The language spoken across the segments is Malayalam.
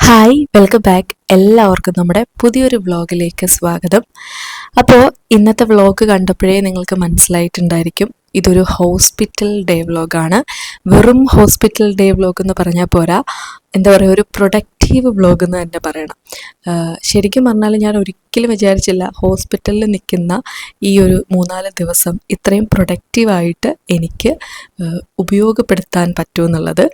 Hi welcome back. എല്ലാവർക്കും നമ്മുടെ പുതിയൊരു വ്ളോഗിലേക്ക് സ്വാഗതം. അപ്പോൾ ഇന്നത്തെ വ്ളോഗ് കണ്ടപ്പോഴേ നിങ്ങൾക്ക് മനസ്സിലായിട്ടുണ്ടായിരിക്കും ഇതൊരു ഹോസ്പിറ്റൽ ഡേ വ്ളോഗാണ്. വെറും ഹോസ്പിറ്റൽ ഡേ വ്ളോഗ് എന്ന് പറഞ്ഞാൽ പോരാ, എന്താ പറയുക, ഒരു പ്രൊഡക്റ്റീവ് വ്ളോഗ് എന്ന് തന്നെ പറയണം. ശരിക്കും പറഞ്ഞാൽ ഞാൻ ഒരിക്കലും വിചാരിച്ചില്ല ഹോസ്പിറ്റലിൽ നിൽക്കുന്ന ഈ ഒരു 3-4 ദിവസം ഇത്രയും പ്രൊഡക്റ്റീവായിട്ട് എനിക്ക് ഉപയോഗപ്പെടുത്താൻ പറ്റുമെന്നുള്ളത്.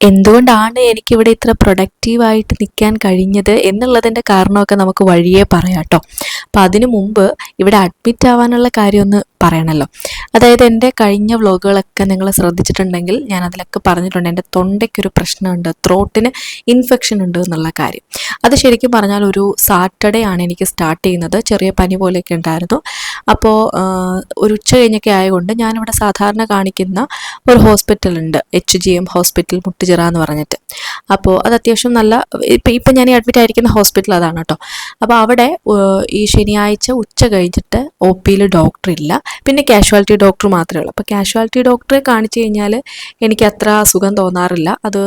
എന്തുകൊണ്ടാണ് എനിക്കിവിടെ ഇത്ര പ്രൊഡക്റ്റീവായിട്ട് നിൽക്കാൻ കഴിഞ്ഞത് എന്നുള്ളതിൻ്റെ കാരണമൊക്കെ നമുക്ക് വഴിയേ പറയാം കേട്ടോ. അപ്പം അതിനു മുമ്പ് ഇവിടെ അഡ്മിറ്റ് ആവാനുള്ള കാര്യമൊന്ന് പറയണമല്ലോ. അതായത് എൻ്റെ കഴിഞ്ഞ വ്ളോഗുകളൊക്കെ നിങ്ങൾ ശ്രദ്ധിച്ചിട്ടുണ്ടെങ്കിൽ ഞാൻ അതിലൊക്കെ പറഞ്ഞിട്ടുണ്ട് എൻ്റെ തൊണ്ടയ്ക്കൊരു പ്രശ്നമുണ്ട്, ത്രോട്ടിന് ഇൻഫെക്ഷൻ ഉണ്ട് എന്നുള്ള കാര്യം. അത് ശരിക്കും പറഞ്ഞാൽ ഒരു സാറ്റർഡേ ആണ് എനിക്ക് സ്റ്റാർട്ട് ചെയ്യുന്നത്. ചെറിയ പനി പോലെയൊക്കെ ഉണ്ടായിരുന്നു. അപ്പോൾ ഒരു ഉച്ച കഴിഞ്ഞൊക്കെ ആയതുകൊണ്ട് ഞാനിവിടെ സാധാരണ കാണിക്കുന്ന ഒരു ഹോസ്പിറ്റലുണ്ട്, HGM ഹോസ്പിറ്റൽ മുട്ടുചിറ എന്ന് പറഞ്ഞിട്ട്. അപ്പോൾ അത് അത്യാവശ്യം നല്ല, ഇപ്പം ഞാൻ ഈ അഡ്മിറ്റ് ആയിരിക്കുന്ന ഹോസ്പിറ്റൽ അതാണ് കേട്ടോ. അപ്പോൾ അവിടെ ഈ ശനിയാഴ്ച ഉച്ച കഴിഞ്ഞിട്ട് OPയിൽ ഡോക്ടർ ഇല്ല, പിന്നെ കാഷ്വാലിറ്റി ഡോക്ടർ മാത്രമേ ഉള്ളൂ. അപ്പോൾ കാഷ്വാലിറ്റി ഡോക്ടറെ കാണിച്ചു കഴിഞ്ഞാൽ എനിക്ക് അത്ര സുഖം തോന്നാറില്ല, അത്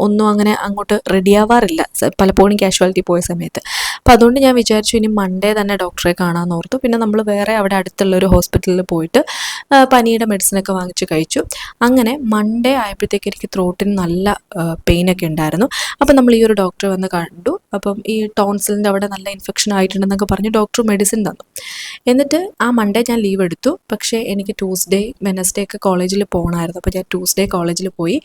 ഒന്നും അങ്ങനെ അങ്ങോട്ട് റെഡിയാവാറില്ല പലപ്പോഴും കാഷ്വാലിറ്റി പോയ സമയത്ത്. അപ്പോൾ അതുകൊണ്ട് ഞാൻ വിചാരിച്ചു ഇനി മൺഡേ തന്നെ ഡോക്ടറെ കാണാമെന്ന് ഓർത്തു. പിന്നെ നമ്മൾ വേറെ അവിടെ അടുത്തുള്ളൊരു ഹോസ്പിറ്റലിൽ പോയിട്ട് പനിയുടെ മെഡിസിനൊക്കെ വാങ്ങിച്ച് കഴിച്ചു. അങ്ങനെ മൺഡേ ആയപ്പോഴത്തേക്ക് എനിക്ക് ത്രോട്ടിന് നല്ല പെയിനൊക്കെ ഉണ്ടായിരുന്നു. അപ്പം നമ്മൾ ഈ ഒരു ഡോക്ടറെ വന്ന് കണ്ടു. അപ്പം ഈ ടോൺസിലിൻ്റെ അവിടെ നല്ല ഇൻഫെക്ഷൻ ആയിട്ടുണ്ടെന്നൊക്കെ പറഞ്ഞ് ഡോക്ടർ മെഡിസിൻ തന്നു. എന്നിട്ട് ആ മൺഡേ ഞാൻ ലീവ് എടുത്തു. പക്ഷേ എനിക്ക് ട്യൂസ്ഡേ വെനസ്ഡേ ഒക്കെ കോളേജിൽ പോകണമായിരുന്നു. അപ്പോൾ ഞാൻ ട്യൂസ്ഡേ കോളേജിൽ പോയി.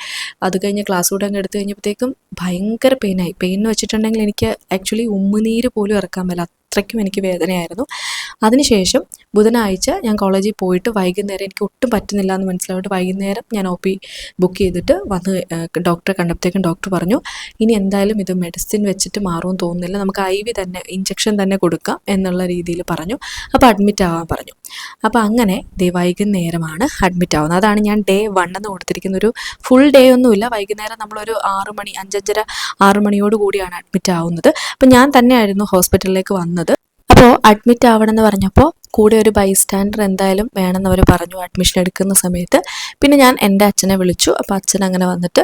അത് കഴിഞ്ഞ് ക്ലാസ് കൂടെ അങ്ങ് എടുത്ത് കഴിഞ്ഞപ്പോഴത്തേക്കും ഭയങ്കര പെയിനായി. പെയിൻ എന്ന് വെച്ചിട്ടുണ്ടെങ്കിൽ എനിക്ക് ആക്ച്വലി ഉമ്മുനീര് പോലും ഇറക്കാൻ പറ്റില്ല, അത്രയ്ക്കും എനിക്ക് വേദനയായിരുന്നു. അതിനുശേഷം ബുധനാഴ്ച ഞാൻ കോളേജിൽ പോയിട്ട് വൈകുന്നേരം എനിക്ക് ഒട്ടും പറ്റുന്നില്ല എന്ന് മനസ്സിലായിട്ട് വൈകുന്നേരം ഞാൻ OP ബുക്ക് ചെയ്തിട്ട് വന്ന് ഡോക്ടറെ കണ്ടപ്പോഴത്തേക്കും ഡോക്ടർ പറഞ്ഞു ഇനി എന്തായാലും ഇത് മെഡിസിൻ വെച്ചിട്ട് മാറുമെന്ന് തോന്നുന്നില്ല, നമുക്ക് IV തന്നെ ഇഞ്ചക്ഷൻ തന്നെ കൊടുക്കാം എന്നുള്ള രീതിയിൽ പറഞ്ഞു. അപ്പോൾ അഡ്മിറ്റ് ആവാൻ പറഞ്ഞു. അപ്പോൾ അങ്ങനെ വൈകുന്നേരമാണ് അഡ്മിറ്റ് ആവുന്നത്. അതാണ് ഞാൻ ഡേ 1 എന്ന് കൊടുത്തിരിക്കുന്ന. ഒരു ഫുൾ ഡേ ഒന്നുമില്ല, വൈകുന്നേരം നമ്മളൊരു 6 മണി 5:30 6 മണിയോട് കൂടിയാണ് അഡ്മിറ്റ് ആവുന്നത്. അപ്പം ഞാൻ തന്നെയായിരുന്നു ഹോസ്പിറ്റലിലേക്ക് വന്നത്. അപ്പോൾ അഡ്മിറ്റ് ആവണം എന്ന് പറഞ്ഞപ്പോൾ കൂടെ ഒരു ബൈസ്റ്റാൻഡർ എന്തായാലും വേണമെന്ന് അവർ പറഞ്ഞു അഡ്മിഷൻ എടുക്കുന്ന സമയത്ത്. പിന്നെ ഞാൻ എൻ്റെ അച്ഛനെ വിളിച്ചു. അപ്പോൾ അച്ഛൻ അങ്ങനെ വന്നിട്ട്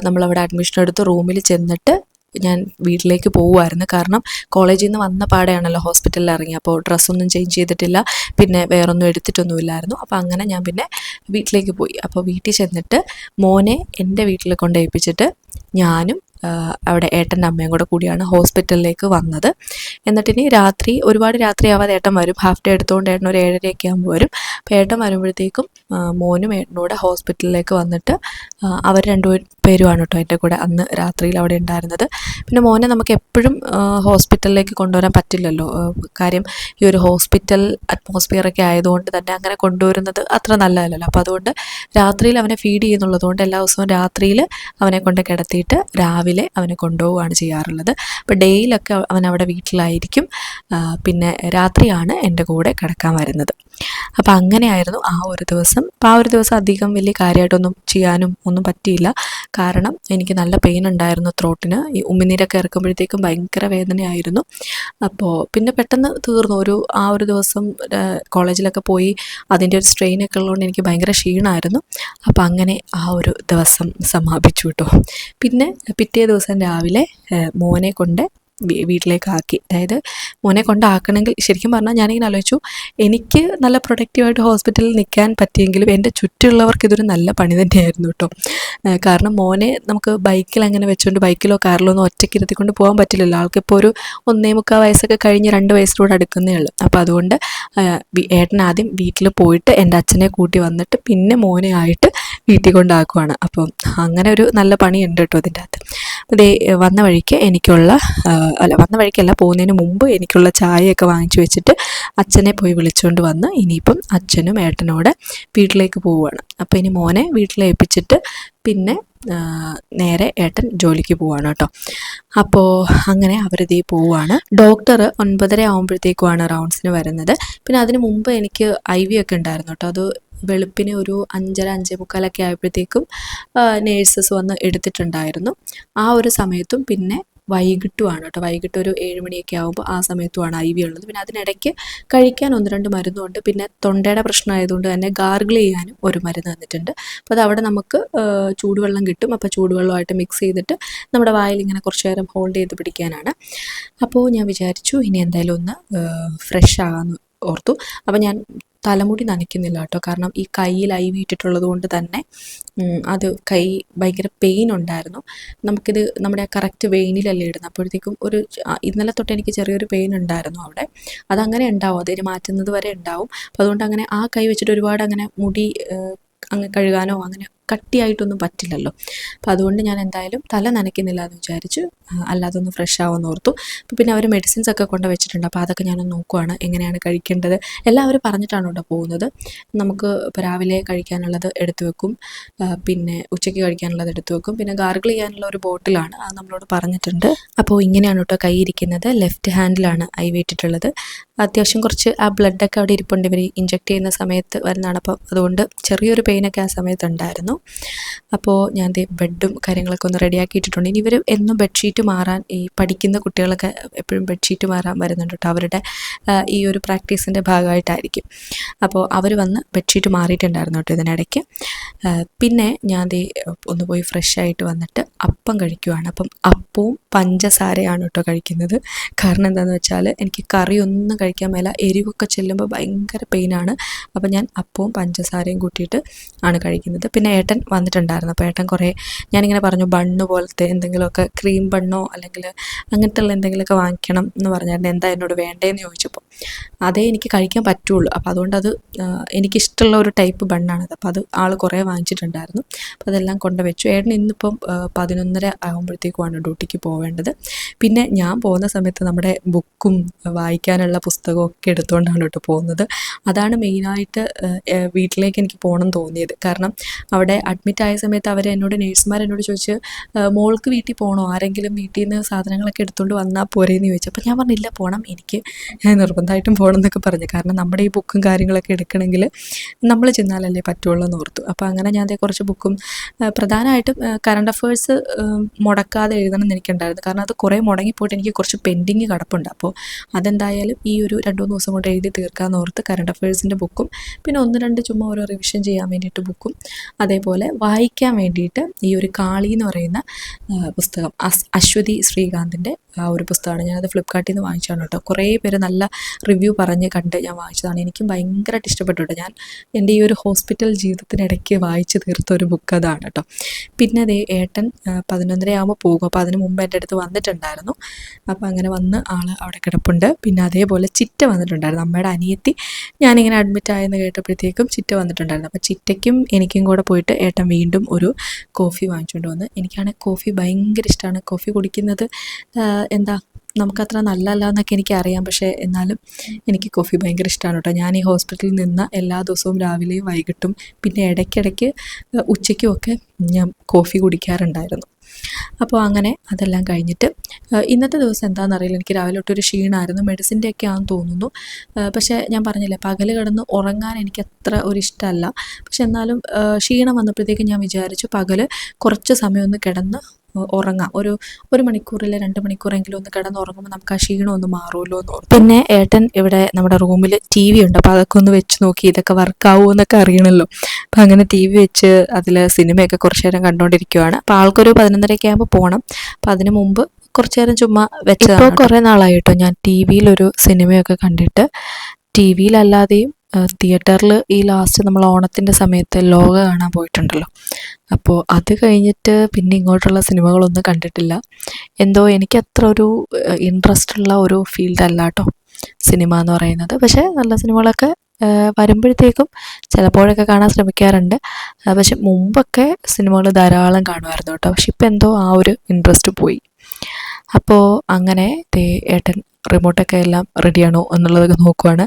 നമ്മളവിടെ അഡ്മിഷൻ എടുത്ത് റൂമിൽ ചെന്നിട്ട് ഞാൻ വീട്ടിലേക്ക് പോവുമായിരുന്നു. കാരണം കോളേജിൽ നിന്ന് വന്ന പാടെയാണല്ലോ ഹോസ്പിറ്റലിൽ ഇറങ്ങി. അപ്പോൾ ഡ്രസ്സൊന്നും ചേഞ്ച് ചെയ്തിട്ടില്ല, പിന്നെ വേറൊന്നും എടുത്തിട്ടൊന്നുമില്ലായിരുന്നു. അപ്പോൾ അങ്ങനെ ഞാൻ പിന്നെ വീട്ടിലേക്ക് പോയി. അപ്പോൾ വീട്ടിൽ ചെന്നിട്ട് മോനെ എൻ്റെ വീട്ടിൽ കൊണ്ട് ഏൽപ്പിച്ചിട്ട് ഞാനും അവിടെ ഏട്ടൻ്റെ അമ്മയും കൂടിയാണ് ഹോസ്പിറ്റലിലേക്ക് വന്നത്. എന്നിട്ടിനി രാത്രി ഒരുപാട് രാത്രിയാവാതെ ഏട്ടൻ വരും. ഹാഫ് ഡേ എടുത്തുകൊണ്ട് ഏട്ടൻ ഒരു 7:30 ആകുമ്പോൾ വരും. അപ്പോൾ ഏട്ടൻ വരുമ്പോഴത്തേക്കും മോനും ഏട്ടനൂടെ ഹോസ്പിറ്റലിലേക്ക് വന്നിട്ട് അവർ രണ്ടുപേരുമാണ് കേട്ടോ എൻ്റെ കൂടെ അന്ന് രാത്രിയിൽ അവിടെ ഉണ്ടായിരുന്നത്. പിന്നെ മോനെ നമുക്ക് എപ്പോഴും ഹോസ്പിറ്റലിലേക്ക് കൊണ്ടുവരാൻ പറ്റില്ലല്ലോ, കാര്യം ഈ ഒരു ഹോസ്പിറ്റൽ അറ്റ്മോസ്ഫിയറൊക്കെ ആയതുകൊണ്ട് തന്നെ അങ്ങനെ കൊണ്ടുവരുന്നത് അത്ര നല്ലതല്ലല്ലോ. അപ്പോൾ അതുകൊണ്ട് രാത്രിയിൽ അവനെ ഫീഡ് ചെയ്യുന്നുള്ളതുകൊണ്ട് എല്ലാ ദിവസവും രാത്രിയിൽ അവനെ കൊണ്ട് കിടത്തിയിട്ട് രാവിലെ അവനെ കൊണ്ടുപോവുകയാണ് ചെയ്യാറുള്ളത്. അപ്പോൾ ഡേയിലൊക്കെ അവൻ അവിടെ വീട്ടിലായിരിക്കും, പിന്നെ രാത്രിയാണ് എൻ്റെ കൂടെ കിടക്കാൻ വരുന്നത്. അപ്പോൾ അങ്ങനെയായിരുന്നു ആ ഒരു ദിവസം. അപ്പോൾ ആ ഒരു ദിവസം അധികം വലിയ കാര്യമായിട്ടൊന്നും ചെയ്യാനും ഒന്നും പറ്റിയില്ല. കാരണം എനിക്ക് നല്ല പെയിൻ ഉണ്ടായിരുന്നു ത്രോട്ടിന്. ഈ ഉമിനീരൊക്കെ ഇറക്കുമ്പോഴത്തേക്കും ഭയങ്കര വേദനയായിരുന്നു. അപ്പോൾ പിന്നെ പെട്ടെന്ന് തീർന്നു. ആ ഒരു ദിവസം കോളേജിലൊക്കെ പോയി അതിൻ്റെ ഒരു സ്ട്രെയിനൊക്കെ ഉള്ളതുകൊണ്ട് എനിക്ക് ഭയങ്കര ക്ഷീണമായിരുന്നു. അപ്പോൾ അങ്ങനെ ആ ഒരു ദിവസം സമാപിച്ചു കേട്ടോ. പിന്നെ പിറ്റേ ദിവസം രാവിലെ മോനെ കൊണ്ട് വീട്ടിലേക്കാക്കി. അതായത് മോനെ കൊണ്ടാക്കണമെങ്കിൽ ശരിക്കും പറഞ്ഞാൽ ഞാനിങ്ങനെ ആലോചിച്ചു, എനിക്ക് നല്ല പ്രൊഡക്റ്റീവായിട്ട് ഹോസ്പിറ്റലിൽ നിൽക്കാൻ പറ്റിയെങ്കിലും എൻ്റെ ചുറ്റുമുള്ളവർക്ക് ഇതൊരു നല്ല പണി തന്നെയായിരുന്നു കേട്ടോ. കാരണം മോനെ നമുക്ക് ബൈക്കിൽ അങ്ങനെ വെച്ചുകൊണ്ട് ബൈക്കിലോ കാറിലോ ഒന്നും ഒറ്റയ്ക്ക് ഇരുത്തിക്കൊണ്ട് പോകാൻ പറ്റില്ലല്ലോ. ആൾക്കിപ്പോൾ ഒരു 1.25 വയസ്സൊക്കെ കഴിഞ്ഞ് 2 വയസ്സിലൂടെ അടുക്കുന്നേ ഉള്ളൂ. അപ്പോൾ അതുകൊണ്ട് ഏട്ടൻ ആദ്യം വീട്ടിൽ പോയിട്ട് എൻ്റെ അച്ഛനെ കൂട്ടി വന്നിട്ട് പിന്നെ മോനെ ആയിട്ട് വീട്ടിൽ കൊണ്ടാക്കുവാണ്. അപ്പം അങ്ങനെ ഒരു നല്ല പണിയുണ്ട് കേട്ടോ അതിൻ്റെ അകത്ത്. അതേ വന്ന വഴിക്കല്ല, പോകുന്നതിന് മുമ്പ് എനിക്കുള്ള ചായയൊക്കെ വാങ്ങിച്ചു വെച്ചിട്ട് അച്ഛനെ പോയി വിളിച്ചുകൊണ്ട് വന്ന് ഇനിയിപ്പം അച്ഛനും ഏട്ടനോടെ വീട്ടിലേക്ക് പോവുകയാണ്. അപ്പോൾ ഇനി മോനെ വീട്ടിലേൽപ്പിച്ചിട്ട് പിന്നെ നേരെ ഏട്ടൻ ജോലിക്ക് പോവുകയാണ് കേട്ടോ. അപ്പോൾ അങ്ങനെ അവരിതേ പോവുകയാണ്. ഡോക്ടർ 9:30 ആകുമ്പോഴത്തേക്കുമാണ് റൗണ്ട്സിന് വരുന്നത്. പിന്നെ അതിന് മുമ്പ് എനിക്ക് IV ഒക്കെ ഉണ്ടായിരുന്നു കേട്ടോ. അത് വെളുപ്പിന് ഒരു 5:30 5:45 ആയപ്പോഴത്തേക്കും നേഴ്സസ് വന്ന് എടുത്തിട്ടുണ്ടായിരുന്നു. ആ ഒരു സമയത്തും പിന്നെ വൈകിട്ടുമാണ് കേട്ടോ. വൈകിട്ട് ഒരു 7 മണിയൊക്കെ ആകുമ്പോൾ ആ സമയത്തുമാണ് IV ഉള്ളത്. പിന്നെ അതിനിടയ്ക്ക് കഴിക്കാൻ 1-2 മരുന്നുണ്ട്. പിന്നെ തൊണ്ടയുടെ പ്രശ്നമായതുകൊണ്ട് തന്നെ ഗാർഗിൾ ചെയ്യാനും ഒരു മരുന്ന് തന്നിട്ടുണ്ട്. അപ്പോൾ അത് അവിടെ നമുക്ക് ചൂടുവെള്ളം കിട്ടും. അപ്പോൾ ചൂടുവെള്ളമായിട്ട് മിക്സ് ചെയ്തിട്ട് നമ്മുടെ വായിൽ ഇങ്ങനെ കുറച്ച് നേരം ഹോൾഡ് ചെയ്ത് പിടിക്കാനാണ്. അപ്പോൾ ഞാൻ വിചാരിച്ചു ഇനി എന്തായാലും ഒന്ന് ഫ്രഷ് ആകാമെന്ന് ഓർത്തു. അപ്പോൾ ഞാൻ തലമുടി നനയ്ക്കുന്നില്ല കേട്ടോ. കാരണം ഈ കയ്യിൽ IV ഇട്ടിട്ടുള്ളത് കൊണ്ട് തന്നെ അത് കൈ ഭയങ്കര പെയിൻ ഉണ്ടായിരുന്നു. നമുക്കിത് നമ്മുടെ കറക്റ്റ് വെയിനിലല്ലേ ഇടുന്നത്. അപ്പോഴത്തേക്കും ഇന്നലെ തൊട്ട് എനിക്ക് ചെറിയൊരു പെയിൻ ഉണ്ടായിരുന്നു അവിടെ. അതങ്ങനെ ഉണ്ടാവും, അതിന് മാറ്റുന്നത് വരെ ഉണ്ടാവും. അപ്പോൾ അതുകൊണ്ട് അങ്ങനെ ആ കൈ വെച്ചിട്ട് ഒരുപാട് അങ്ങനെ മുടി അങ്ങ് കഴുകാനോ അങ്ങനെ കട്ടിയായിട്ടൊന്നും പറ്റില്ലല്ലോ. അപ്പോൾ അതുകൊണ്ട് ഞാൻ എന്തായാലും തല നനയ്ക്കുന്നില്ല എന്ന് വിചാരിച്ച് അല്ലാതെ ഒന്ന് ഫ്രഷ് ആവുമെന്ന് ഓർത്തു. അപ്പോൾ പിന്നെ അവർ മെഡിസിൻസ് ഒക്കെ കൊണ്ട് വെച്ചിട്ടുണ്ട്. അപ്പോൾ അതൊക്കെ ഞാനൊന്ന് നോക്കുവാണ് എങ്ങനെയാണ് കഴിക്കേണ്ടത്. എല്ലാവരും പറഞ്ഞിട്ടാണ് ഇവിടെ പോകുന്നത്. നമുക്ക് ഇപ്പോൾ രാവിലെ കഴിക്കാനുള്ളത് എടുത്തു വെക്കും, പിന്നെ ഉച്ചയ്ക്ക് കഴിക്കാനുള്ളത് എടുത്തു വെക്കും, പിന്നെ ഗാർഗിൾ ചെയ്യാനുള്ള ഒരു ബോട്ടിലാണ്, അത് നമ്മളോട് പറഞ്ഞിട്ടുണ്ട്. അപ്പോൾ ഇങ്ങനെയാണ് കേട്ടോ കൈ ഇരിക്കുന്നത്. ലെഫ്റ്റ് ഹാൻഡിലാണ് IV ഇട്ടിട്ടുള്ളത്. അത്യാവശ്യം കുറച്ച് ആ ബ്ലഡൊക്കെ അവിടെ ഇരിപ്പുണ്ട്, ഇവർ ഇഞ്ചെക്ട് ചെയ്യുന്ന സമയത്ത് വരുന്നതാണ്. അപ്പോൾ അതുകൊണ്ട് ചെറിയൊരു പെയിനൊക്കെ ആ സമയത്ത് ഉണ്ടായിരുന്നു. അപ്പോൾ ഞാൻ ബെഡും കാര്യങ്ങളൊക്കെ ഒന്ന് റെഡിയാക്കി ഇട്ടിട്ടുണ്ട്. ഇനി ഇവർ എന്നും ബെഡ്ഷീറ്റ് മാറാൻ, ഈ പഠിക്കുന്ന കുട്ടികളൊക്കെ എപ്പോഴും ബെഡ്ഷീറ്റ് മാറാൻ വരുന്നുണ്ട് കേട്ടോ. അവരുടെ ഈ ഒരു പ്രാക്ടീസിൻ്റെ ഭാഗമായിട്ടായിരിക്കും. അപ്പോൾ അവർ വന്ന് ബെഡ്ഷീറ്റ് മാറിയിട്ടുണ്ടായിരുന്നു കേട്ടോ ഇതിനിടയ്ക്ക്. പിന്നെ ഞാൻ ഒന്ന് പോയി ഫ്രഷ് ആയിട്ട് വന്നിട്ട് അപ്പം കഴിക്കുവാണ്. അപ്പം അപ്പവും പഞ്ചസാരയാണ് കേട്ടോ കഴിക്കുന്നത്. കാരണം എന്താണെന്ന് വെച്ചാൽ എനിക്ക് കറിയൊന്നും കഴിക്കാൻ മേല, എരിവൊക്കെ ചെല്ലുമ്പോൾ ഭയങ്കര പെയിനാണ്. അപ്പോൾ ഞാൻ അപ്പവും പഞ്ചസാരയും കൂട്ടിയിട്ട് ആണ് കഴിക്കുന്നത്. പിന്നെ ഏട്ടൻ വന്നിട്ടുണ്ടായിരുന്നു. അപ്പോൾ ഏട്ടൻ കുറേ, ഞാനിങ്ങനെ പറഞ്ഞു ബണ്ണ് പോലത്തെ എന്തെങ്കിലുമൊക്കെ, ക്രീം ബണ്ണോ അല്ലെങ്കിൽ അങ്ങനത്തെ ഉള്ള എന്തെങ്കിലുമൊക്കെ വാങ്ങിക്കണം എന്ന് പറഞ്ഞായിരുന്നു. എന്താ എന്നോട് വേണ്ടതെന്ന് ചോദിച്ചപ്പോൾ അതേ എനിക്ക് കഴിക്കാൻ പറ്റുള്ളൂ. അപ്പോൾ അതുകൊണ്ട് അത് എനിക്കിഷ്ടമുള്ള ഒരു ടൈപ്പ് ബണ്ണാണത്. അപ്പോൾ അത് ആൾ കുറേ വാങ്ങിച്ചിട്ടുണ്ടായിരുന്നു. അപ്പോൾ അതെല്ലാം കൊണ്ടുവച്ചു. ഏട്ടൻ ഇന്നിപ്പം 11:30 ആകുമ്പോഴത്തേക്കുമാണ് ഡ്യൂട്ടിക്ക് പോവേണ്ടത്. പിന്നെ ഞാൻ പോകുന്ന സമയത്ത് നമ്മുടെ ബുക്കും വായിക്കാനുള്ള പുസ്തകവും ഒക്കെ എടുത്തുകൊണ്ടാണ് കേട്ടോ പോകുന്നത്. അതാണ് മെയിനായിട്ട് വീട്ടിലേക്ക് എനിക്ക് പോകണം തോന്നിയത്. കാരണം അവിടെ അഡ്മിറ്റ് ആയ സമയത്ത് നേഴ്സുമാർ എന്നോട് ചോദിച്ച് മോൾക്ക് വീട്ടിൽ പോകണോ, ആരെങ്കിലും വീട്ടിൽ നിന്ന് സാധനങ്ങളൊക്കെ എടുത്തുകൊണ്ട് വന്നാൽ പോരേന്ന് ചോദിച്ചു. അപ്പോൾ ഞാൻ പറഞ്ഞില്ല, പോകണം, എനിക്ക് നിർബന്ധമായിട്ടും പോകണം എന്നൊക്കെ പറഞ്ഞു. കാരണം നമ്മുടെ ഈ ബുക്കും കാര്യങ്ങളൊക്കെ എടുക്കണമെങ്കിൽ നമ്മൾ ചെന്നാലല്ലേ പറ്റുള്ളൂ എന്ന് ഓർത്തു. അപ്പോൾ അങ്ങനെ ഞാൻ കുറച്ച് ബുക്കും, പ്രധാനമായിട്ടും കറണ്ട് അഫേഴ്സ് മുടക്കാതെ എഴുതണം എന്ന് എനിക്കുണ്ടായിരുന്നു. കാരണം അത് കുറേ മുടങ്ങിപ്പോയിട്ട് എനിക്ക് കുറച്ച് പെൻഡിങ് കിടപ്പുണ്ട്. അപ്പോൾ അതെന്തായാലും ഈ ഒരു 2-3 ദിവസം കൊണ്ട് എഴുതി തീർക്കാമെന്ന് ഓർത്ത് കറണ്ട് അഫേഴ്സിൻ്റെ ബുക്കും, പിന്നെ 1-2 ചുമ്മാ ഓരോ റിവിഷൻ ചെയ്യാൻ വേണ്ടിയിട്ട് ബുക്കും, അതേപോലെ വായിക്കാൻ വേണ്ടിയിട്ട് ഈ ഒരു കാളി എന്ന് പറയുന്ന പുസ്തകം, അശ്വതി ശ്രീകാന്തിൻ്റെ ആ ഒരു പുസ്തകമാണ്. ഞാനത് ഫ്ലിപ്കാർട്ടിൽ നിന്ന് വാങ്ങിച്ചതാണ് കേട്ടോ. കുറേ പേര് നല്ല റിവ്യൂ പറഞ്ഞ് കണ്ട് ഞാൻ വാങ്ങിച്ചതാണ്. എനിക്കും ഭയങ്കരമായിട്ട് ഇഷ്ടപ്പെട്ടു കേട്ടോ. ഞാൻ എൻ്റെ ഈ ഒരു ഹോസ്പിറ്റൽ ജീവിതത്തിനിടയ്ക്ക് വായിച്ച് തീർത്ത ഒരു ബുക്ക് അതാണ് കേട്ടോ. പിന്നെ ഏട്ടൻ 11:30 ആകുമ്പോൾ പോകും. അപ്പോൾ അതിന് മുമ്പ് എൻ്റെ അടുത്ത് വന്നിട്ടുണ്ടായിരുന്നു. അപ്പോൾ അങ്ങനെ വന്ന് ആൾ അവിടെ കിടപ്പുണ്ട്. പിന്നെ അതേപോലെ ചിറ്റ വന്നിട്ടുണ്ടായിരുന്നു, അമ്മയുടെ അനിയത്തി. ഞാനിങ്ങനെ അഡ്മിറ്റ് ആയെന്ന് കേട്ടപ്പോഴത്തേക്കും ചിറ്റ വന്നിട്ടുണ്ടായിരുന്നു. അപ്പോൾ ചിറ്റയ്ക്കും എനിക്കും കൂടെ പോയിട്ട് ഏട്ടൻ വീണ്ടും ഒരു കോഫി വാങ്ങിച്ചുകൊണ്ട് വന്ന്. എനിക്കാണെങ്കിൽ കോഫി ഭയങ്കര ഇഷ്ടമാണ്. കോഫി കുടിക്കുന്നത് നമുക്കത്ര നല്ലതല്ല എന്നൊക്കെ എനിക്കറിയാം. പക്ഷേ എന്നാലും എനിക്ക് കോഫി ഭയങ്കര ഇഷ്ടമാണ് കേട്ടോ. ഞാൻ ഈ ഹോസ്പിറ്റലിൽ നിന്ന് എല്ലാ ദിവസവും രാവിലെയും വൈകിട്ടും പിന്നെ ഇടയ്ക്കിടയ്ക്ക് ഉച്ചയ്ക്കും ഒക്കെ ഞാൻ കോഫി കുടിക്കാറുണ്ടായിരുന്നു. അപ്പോൾ അങ്ങനെ അതെല്ലാം കഴിഞ്ഞിട്ട് ഇന്നത്തെ ദിവസം എന്താണെന്നറിയില്ല, എനിക്ക് രാവിലെ തൊട്ടൊരു ക്ഷീണമായിരുന്നു. മെഡിസിൻ്റെ ഒക്കെ ആണെന്ന് തോന്നുന്നു. പക്ഷേ ഞാൻ പറഞ്ഞില്ലേ, പകൽ കിടന്ന് ഉറങ്ങാൻ എനിക്ക് അത്ര ഒരു ഇഷ്ടമല്ല. പക്ഷെ എന്നാലും ക്ഷീണം വന്നപ്പോഴത്തേക്കും ഞാൻ വിചാരിച്ചു പകൽ കുറച്ച് സമയം ഒന്ന് കിടന്ന് ഉറങ്ങാം. ഒരു മണിക്കൂറിൽ 2 മണിക്കൂറെങ്കിലും ഒന്ന് കിടന്ന് ഉറങ്ങുമ്പോൾ നമുക്ക് ആ ക്ഷീണം ഒന്ന് മാറുമല്ലോ എന്ന് ഓർത്തു. പിന്നെ ഏട്ടൻ ഇവിടെ നമ്മുടെ റൂമിൽ TV ഉണ്ട്. അപ്പോൾ അതൊക്കെ ഒന്ന് വെച്ച് നോക്കി, ഇതൊക്കെ വർക്കാവുമോ എന്നൊക്കെ അറിയണമല്ലോ. അപ്പോൾ അങ്ങനെ TV വെച്ച് അതിൽ സിനിമയൊക്കെ കുറച്ച് നേരം കണ്ടുകൊണ്ടിരിക്കുകയാണ്. അപ്പോൾ ആൾക്കൊരു 11:30 ആകുമ്പോൾ പോകണം. അപ്പോൾ അതിന് മുമ്പ് കുറച്ച് നേരം ചുമ്മാ വെച്ചതാണ്. ഇപ്പോൾ കുറേ നാളായിട്ടോ ഞാൻ TV-യിലൊരു സിനിമയൊക്കെ കണ്ടിട്ട്. TV-യിലല്ലാതെയും തിയേറ്ററിൽ ഈ ലാസ്റ്റ് നമ്മൾ ഓണത്തിൻ്റെ സമയത്ത് ലോക കാണാൻ പോയിട്ടുണ്ടല്ലോ. അപ്പോൾ അത് കഴിഞ്ഞിട്ട് പിന്നെ ഇങ്ങോട്ടുള്ള സിനിമകളൊന്നും കണ്ടിട്ടില്ല. എന്തോ എനിക്കത്ര ഒരു ഇൻട്രസ്റ്റ് ഉള്ള ഒരു ഫീൽഡല്ല കേട്ടോ സിനിമ എന്ന് പറയുന്നത്. പക്ഷേ നല്ല സിനിമകളൊക്കെ വരുമ്പോഴത്തേക്കും ചിലപ്പോഴൊക്കെ കാണാൻ ശ്രമിക്കാറുണ്ട്. പക്ഷെ മുമ്പൊക്കെ സിനിമകൾ ധാരാളം കാണുമായിരുന്നു കേട്ടോ. പക്ഷെ ഇപ്പം എന്തോ ആ ഒരു ഇൻട്രസ്റ്റ് പോയി. അപ്പോൾ അങ്ങനെ ഏട്ടൻ റിമോട്ടൊക്കെ എല്ലാം റെഡിയാണോ എന്നുള്ളതൊക്കെ നോക്കുവാണ്.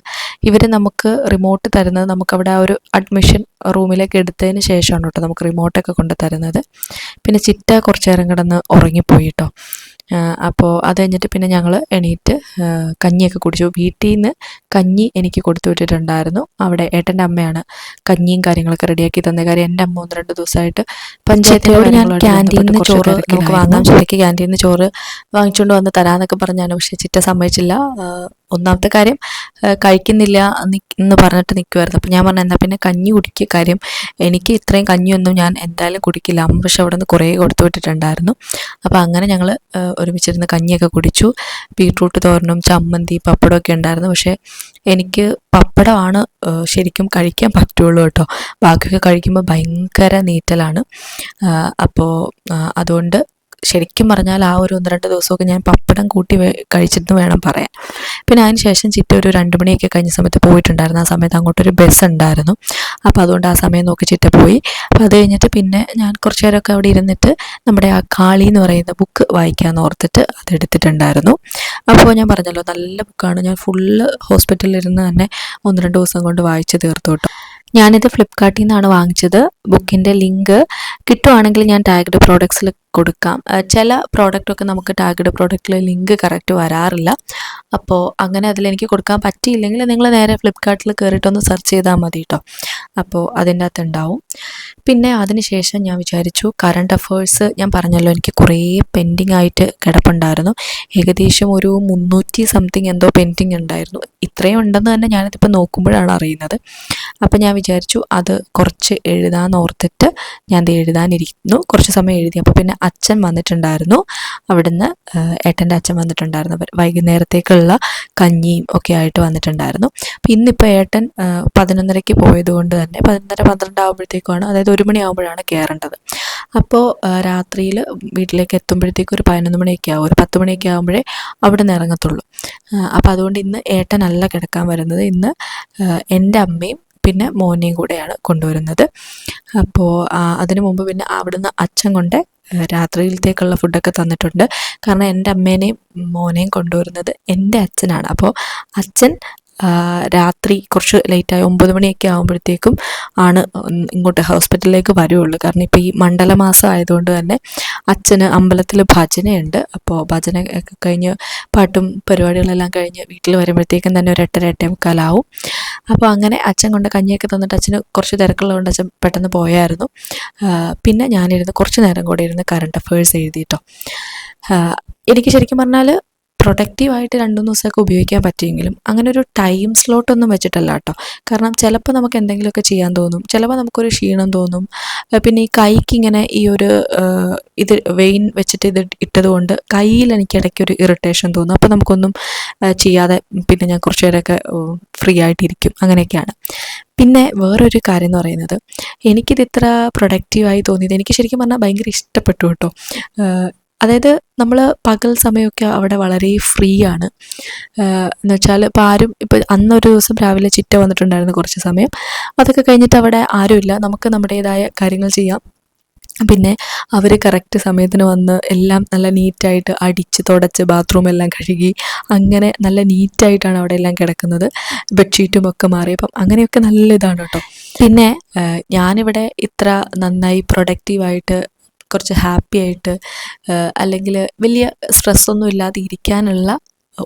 ഇവർ നമുക്ക് റിമോട്ട് തരുന്നത് നമുക്കവിടെ ആ ഒരു അഡ്മിഷൻ റൂമിലേക്ക് എടുത്തതിന് ശേഷമാണ് കേട്ടോ നമുക്ക് റിമോട്ടൊക്കെ കൊണ്ട് തരുന്നത്. പിന്നെ ചിറ്റ കുറച്ച് നേരം കിടന്ന് ഉറങ്ങിപ്പോയി കേട്ടോ. അപ്പോൾ അത് കഴിഞ്ഞിട്ട് പിന്നെ ഞങ്ങൾ എണീറ്റ് കഞ്ഞിയൊക്കെ കുടിച്ചു. വീട്ടിൽ നിന്ന് കഞ്ഞി എനിക്ക് കൊടുത്തു വിട്ടിട്ടുണ്ടായിരുന്നു. അവിടെ ഏട്ടൻ്റെ അമ്മയാണ് കഞ്ഞിയും കാര്യങ്ങളൊക്കെ റെഡിയാക്കി തന്ന കാര്യം. എൻ്റെ അമ്മ 1-2 ദിവസമായിട്ട് പഞ്ചായത്തിനോട് ഞാൻ ക്യാൻറ്റീനിൽ നിന്ന് ചോറ് നമുക്ക് വാങ്ങാൻ ചിലക്ക് ക്യാൻറ്റീനിൽ നിന്ന് ചോറ് വാങ്ങിച്ചുകൊണ്ട് വന്ന് തരാമെന്നൊക്കെ പറഞ്ഞാണ്. പക്ഷേ ചിറ്റ സമ്മതിച്ചില്ല. ഒന്നാമത്തെ കാര്യം കഴിക്കുന്നില്ല എന്ന് പറഞ്ഞിട്ട് നിൽക്കുമായിരുന്നു. അപ്പോൾ ഞാൻ പറഞ്ഞു എന്നാൽ പിന്നെ കഞ്ഞി കുടിക്കുക. കാര്യം എനിക്ക് ഇത്രയും കഞ്ഞിയൊന്നും ഞാൻ എന്തായാലും കുടിക്കില്ല. അമ്മ പക്ഷെ അവിടെ നിന്ന് കുറേ കൊടുത്തു വിട്ടിട്ടുണ്ടായിരുന്നു. അപ്പോൾ അങ്ങനെ ഞങ്ങൾ ഒരുമിച്ചിരുന്ന് കഞ്ഞിയൊക്കെ കുടിച്ചു. ബീട്രൂട്ട് തോരനും ചമ്മന്തി പപ്പടമൊക്കെ ഉണ്ടായിരുന്നു. പക്ഷേ എനിക്ക് പപ്പടമാണ് ശരിക്കും കഴിക്കാൻ പറ്റുള്ളൂ കേട്ടോ. ബാക്കിയൊക്കെ കഴിക്കുമ്പോൾ ഭയങ്കര നീറ്റലാണ്. അപ്പോൾ അതുകൊണ്ട് ശരിക്കും പറഞ്ഞാൽ ആ ഒരു 1-2 ദിവസമൊക്കെ ഞാൻ പപ്പടം കൂട്ടി കഴിച്ചിട്ട് വേണം പറയാൻ. പിന്നെ അതിന് ശേഷം ചിറ്റ ഒരു 2 മണിയൊക്കെ കഴിഞ്ഞ സമയത്ത് പോയിട്ടുണ്ടായിരുന്നു. ആ സമയത്ത് അങ്ങോട്ടൊരു ബസ് ഉണ്ടായിരുന്നു. അപ്പോൾ അതുകൊണ്ട് ആ സമയം നോക്കി ചിറ്റ പോയി. അപ്പോൾ അത് കഴിഞ്ഞിട്ട് പിന്നെ ഞാൻ കുറച്ച് നേരമൊക്കെ അവിടെ ഇരുന്നിട്ട് നമ്മുടെ ആ കാളി എന്ന് പറയുന്ന ബുക്ക് വായിക്കാമെന്ന് ഓർത്തിട്ട് അതെടുത്തിട്ടുണ്ടായിരുന്നു. അപ്പോൾ ഞാൻ പറഞ്ഞല്ലോ നല്ല ബുക്കാണ്. ഞാൻ ഫുള്ള് ഹോസ്പിറ്റലിൽ ഇരുന്ന് തന്നെ 1-2 ദിവസം കൊണ്ട് വായിച്ച് തീർത്തു കേട്ടോ. ഞാനിത് ഫ്ലിപ്കാർട്ടിൽ നിന്നാണ് വാങ്ങിച്ചത്. ബുക്കിൻ്റെ ലിങ്ക് കിട്ടുവാണെങ്കിൽ ഞാൻ ടാഗ്ഡ് പ്രോഡക്ട്സിൽ കൊടുക്കാം. ചില പ്രോഡക്റ്റൊക്കെ നമുക്ക് ടാഗ്ഡ് പ്രോഡക്റ്റിൽ ലിങ്ക് കറക്റ്റ് വരാറില്ല. അപ്പോൾ അങ്ങനെ അതിലെനിക്ക് കൊടുക്കാൻ പറ്റിയില്ലെങ്കിൽ നിങ്ങൾ നേരെ ഫ്ലിപ്കാർട്ടിൽ കയറിയിട്ടൊന്ന് സെർച്ച് ചെയ്താൽ മതി കേട്ടോ. അപ്പോൾ അതിൻ്റെ അകത്ത് ഉണ്ടാവും. പിന്നെ അതിനുശേഷം ഞാൻ വിചാരിച്ചു കറണ്ട് അഫേഴ്സ് ഞാൻ പറഞ്ഞല്ലോ എനിക്ക് കുറേ പെൻഡിങ് ആയിട്ട് കിടപ്പുണ്ടായിരുന്നു. ഏകദേശം ഒരു 300 സംതിങ് എന്തോ പെൻഡിങ് ഉണ്ടായിരുന്നു. ഇത്രയും ഉണ്ടെന്ന് തന്നെ ഞാനിതിപ്പോൾ നോക്കുമ്പോഴാണ് അറിയുന്നത്. അപ്പം ഞാൻ വിചാരിച്ചു അത് കുറച്ച് എഴുതാമെന്ന് ഓർത്തിട്ട് ഞാൻ അത് എഴുതാനിരിക്കുന്നു. കുറച്ച് സമയം എഴുതി. അപ്പോൾ പിന്നെ അച്ഛൻ വന്നിട്ടുണ്ടായിരുന്നു. അവിടുന്ന് ഏട്ടൻ്റെ അച്ഛൻ വന്നിട്ടുണ്ടായിരുന്നു. വൈകുന്നേരത്തേക്കുള്ള കഞ്ഞിയും ഒക്കെ ആയിട്ട് വന്നിട്ടുണ്ടായിരുന്നു. അപ്പോൾ ഇന്നിപ്പോൾ ഏട്ടൻ 11:30 പോയതുകൊണ്ട് തന്നെ 11:30-12 ആകുമ്പോഴത്തേക്കുമാണ്, അതായത് 1 മണിയാകുമ്പോഴാണ് കയറേണ്ടത്. അപ്പോൾ രാത്രിയിൽ വീട്ടിലേക്ക് എത്തുമ്പോഴത്തേക്കും ഒരു 11 മണിയൊക്കെ ആകും. ഒരു 10 മണിയൊക്കെ ആകുമ്പോഴേ അവിടെ നിന്ന് ഇറങ്ങത്തുള്ളൂ. അപ്പോൾ അതുകൊണ്ട് ഇന്ന് ഏട്ടനല്ല കിടക്കാൻ വരുന്നത്. ഇന്ന് എൻ്റെ അമ്മയും പിന്നെ മോനെയും കൂടെയാണ് കൊണ്ടുവരുന്നത്. അപ്പോൾ അതിനു മുമ്പ് പിന്നെ അവിടുന്ന് അച്ഛൻ കൊണ്ട് രാത്രിയിലത്തേക്കുള്ള ഫുഡൊക്കെ തന്നിട്ടുണ്ട്. കാരണം എൻ്റെ അമ്മേനെയും മോനെയും കൊണ്ടുവരുന്നത് എൻ്റെ അച്ഛനാണ്. അപ്പോൾ അച്ഛൻ രാത്രി കുറച്ച് ലേറ്റായി 9 മണിയൊക്കെ ആകുമ്പോഴത്തേക്കും ആണ് ഇങ്ങോട്ട് ഹോസ്പിറ്റലിലേക്ക് വരുള്ളൂ. കാരണം ഇപ്പോൾ ഈ മണ്ഡലമാസം ആയതുകൊണ്ട് തന്നെ അച്ഛന് അമ്പലത്തിൽ ഭജനയുണ്ട്. അപ്പോൾ ഭജന ഒക്കെ കഴിഞ്ഞ് പാട്ടും പരിപാടികളെല്ലാം കഴിഞ്ഞ് വീട്ടിൽ വരുമ്പോഴത്തേക്കും തന്നെ ഒരു 8:30 8:45 ആവും. അപ്പോൾ അങ്ങനെ അച്ഛൻ കൊണ്ട് കഞ്ഞിയൊക്കെ തന്നിട്ട് അച്ഛന് കുറച്ച് തിരക്കുള്ളതുകൊണ്ട് അച്ഛൻ പെട്ടെന്ന് പോയായിരുന്നു. പിന്നെ ഞാനിരുന്ന് കുറച്ച് നേരം കൂടെ ഇരുന്ന് കറണ്ട് അഫേഴ്സ് എഴുതിയിട്ടോ. എനിക്ക് ശരിക്കും പറഞ്ഞാൽ പ്രൊഡക്റ്റീവായിട്ട് 2-3 ദിവസമൊക്കെ ഉപയോഗിക്കാൻ പറ്റിയെങ്കിലും അങ്ങനെ ഒരു ടൈം സ്ലോട്ടൊന്നും വെച്ചിട്ടല്ല കേട്ടോ. കാരണം ചിലപ്പോൾ നമുക്ക് എന്തെങ്കിലുമൊക്കെ ചെയ്യാൻ തോന്നും, ചിലപ്പോൾ നമുക്കൊരു ക്ഷീണം തോന്നും. പിന്നെ ഈ കൈക്ക് ഇങ്ങനെ ഈ ഒരു ഇത് വെയിൻ വെച്ചിട്ട് ഇത് ഇട്ടതുകൊണ്ട് കയ്യിൽ എനിക്ക് ഇടയ്ക്കൊരു ഇറിറ്റേഷൻ തോന്നും. അപ്പോൾ നമുക്കൊന്നും ചെയ്യാതെ പിന്നെ ഞാൻ കുറച്ച് നേരമൊക്കെ ഫ്രീ ആയിട്ടിരിക്കും. അങ്ങനെയൊക്കെയാണ്. പിന്നെ വേറൊരു കാര്യം എന്ന് പറയുന്നത്, എനിക്കിത് ഇത്ര പ്രൊഡക്റ്റീവായി തോന്നിയത് എനിക്ക് ശരിക്കും പറഞ്ഞാൽ ഭയങ്കര ഇഷ്ടപ്പെട്ടു കേട്ടോ. അതായത് നമ്മൾ പകൽ സമയമൊക്കെ അവിടെ വളരെ ഫ്രീ ആണ്. എന്ന് വെച്ചാൽ ഇപ്പോൾ ആരും ഇപ്പോൾ അന്നൊരു ദിവസം രാവിലെ ചിറ്റ വന്നിട്ടുണ്ടായിരുന്നു കുറച്ച് സമയം. അതൊക്കെ കഴിഞ്ഞിട്ട് അവിടെ ആരുമില്ല. നമുക്ക് നമ്മുടേതായ കാര്യങ്ങൾ ചെയ്യാം. പിന്നെ അവർ കറക്റ്റ് സമയത്തിന് വന്ന് എല്ലാം നല്ല നീറ്റായിട്ട് അടിച്ച് തുടച്ച് ബാത്റൂം എല്ലാം കഴുകി അങ്ങനെ നല്ല നീറ്റായിട്ടാണ് അവിടെ എല്ലാം കിടക്കുന്നത്. ബെഡ്ഷീറ്റും ഒക്കെ മാറി. അപ്പം അങ്ങനെയൊക്കെ നല്ല ഇതാണ് കേട്ടോ. പിന്നെ ഞാനിവിടെ ഇത്ര നന്നായി പ്രൊഡക്റ്റീവായിട്ട് കുറച്ച് ഹാപ്പി ആയിട്ട് അല്ലെങ്കിൽ വലിയ സ്ട്രെസ്സൊന്നും ഇല്ലാതെ ഇരിക്കാനുള്ള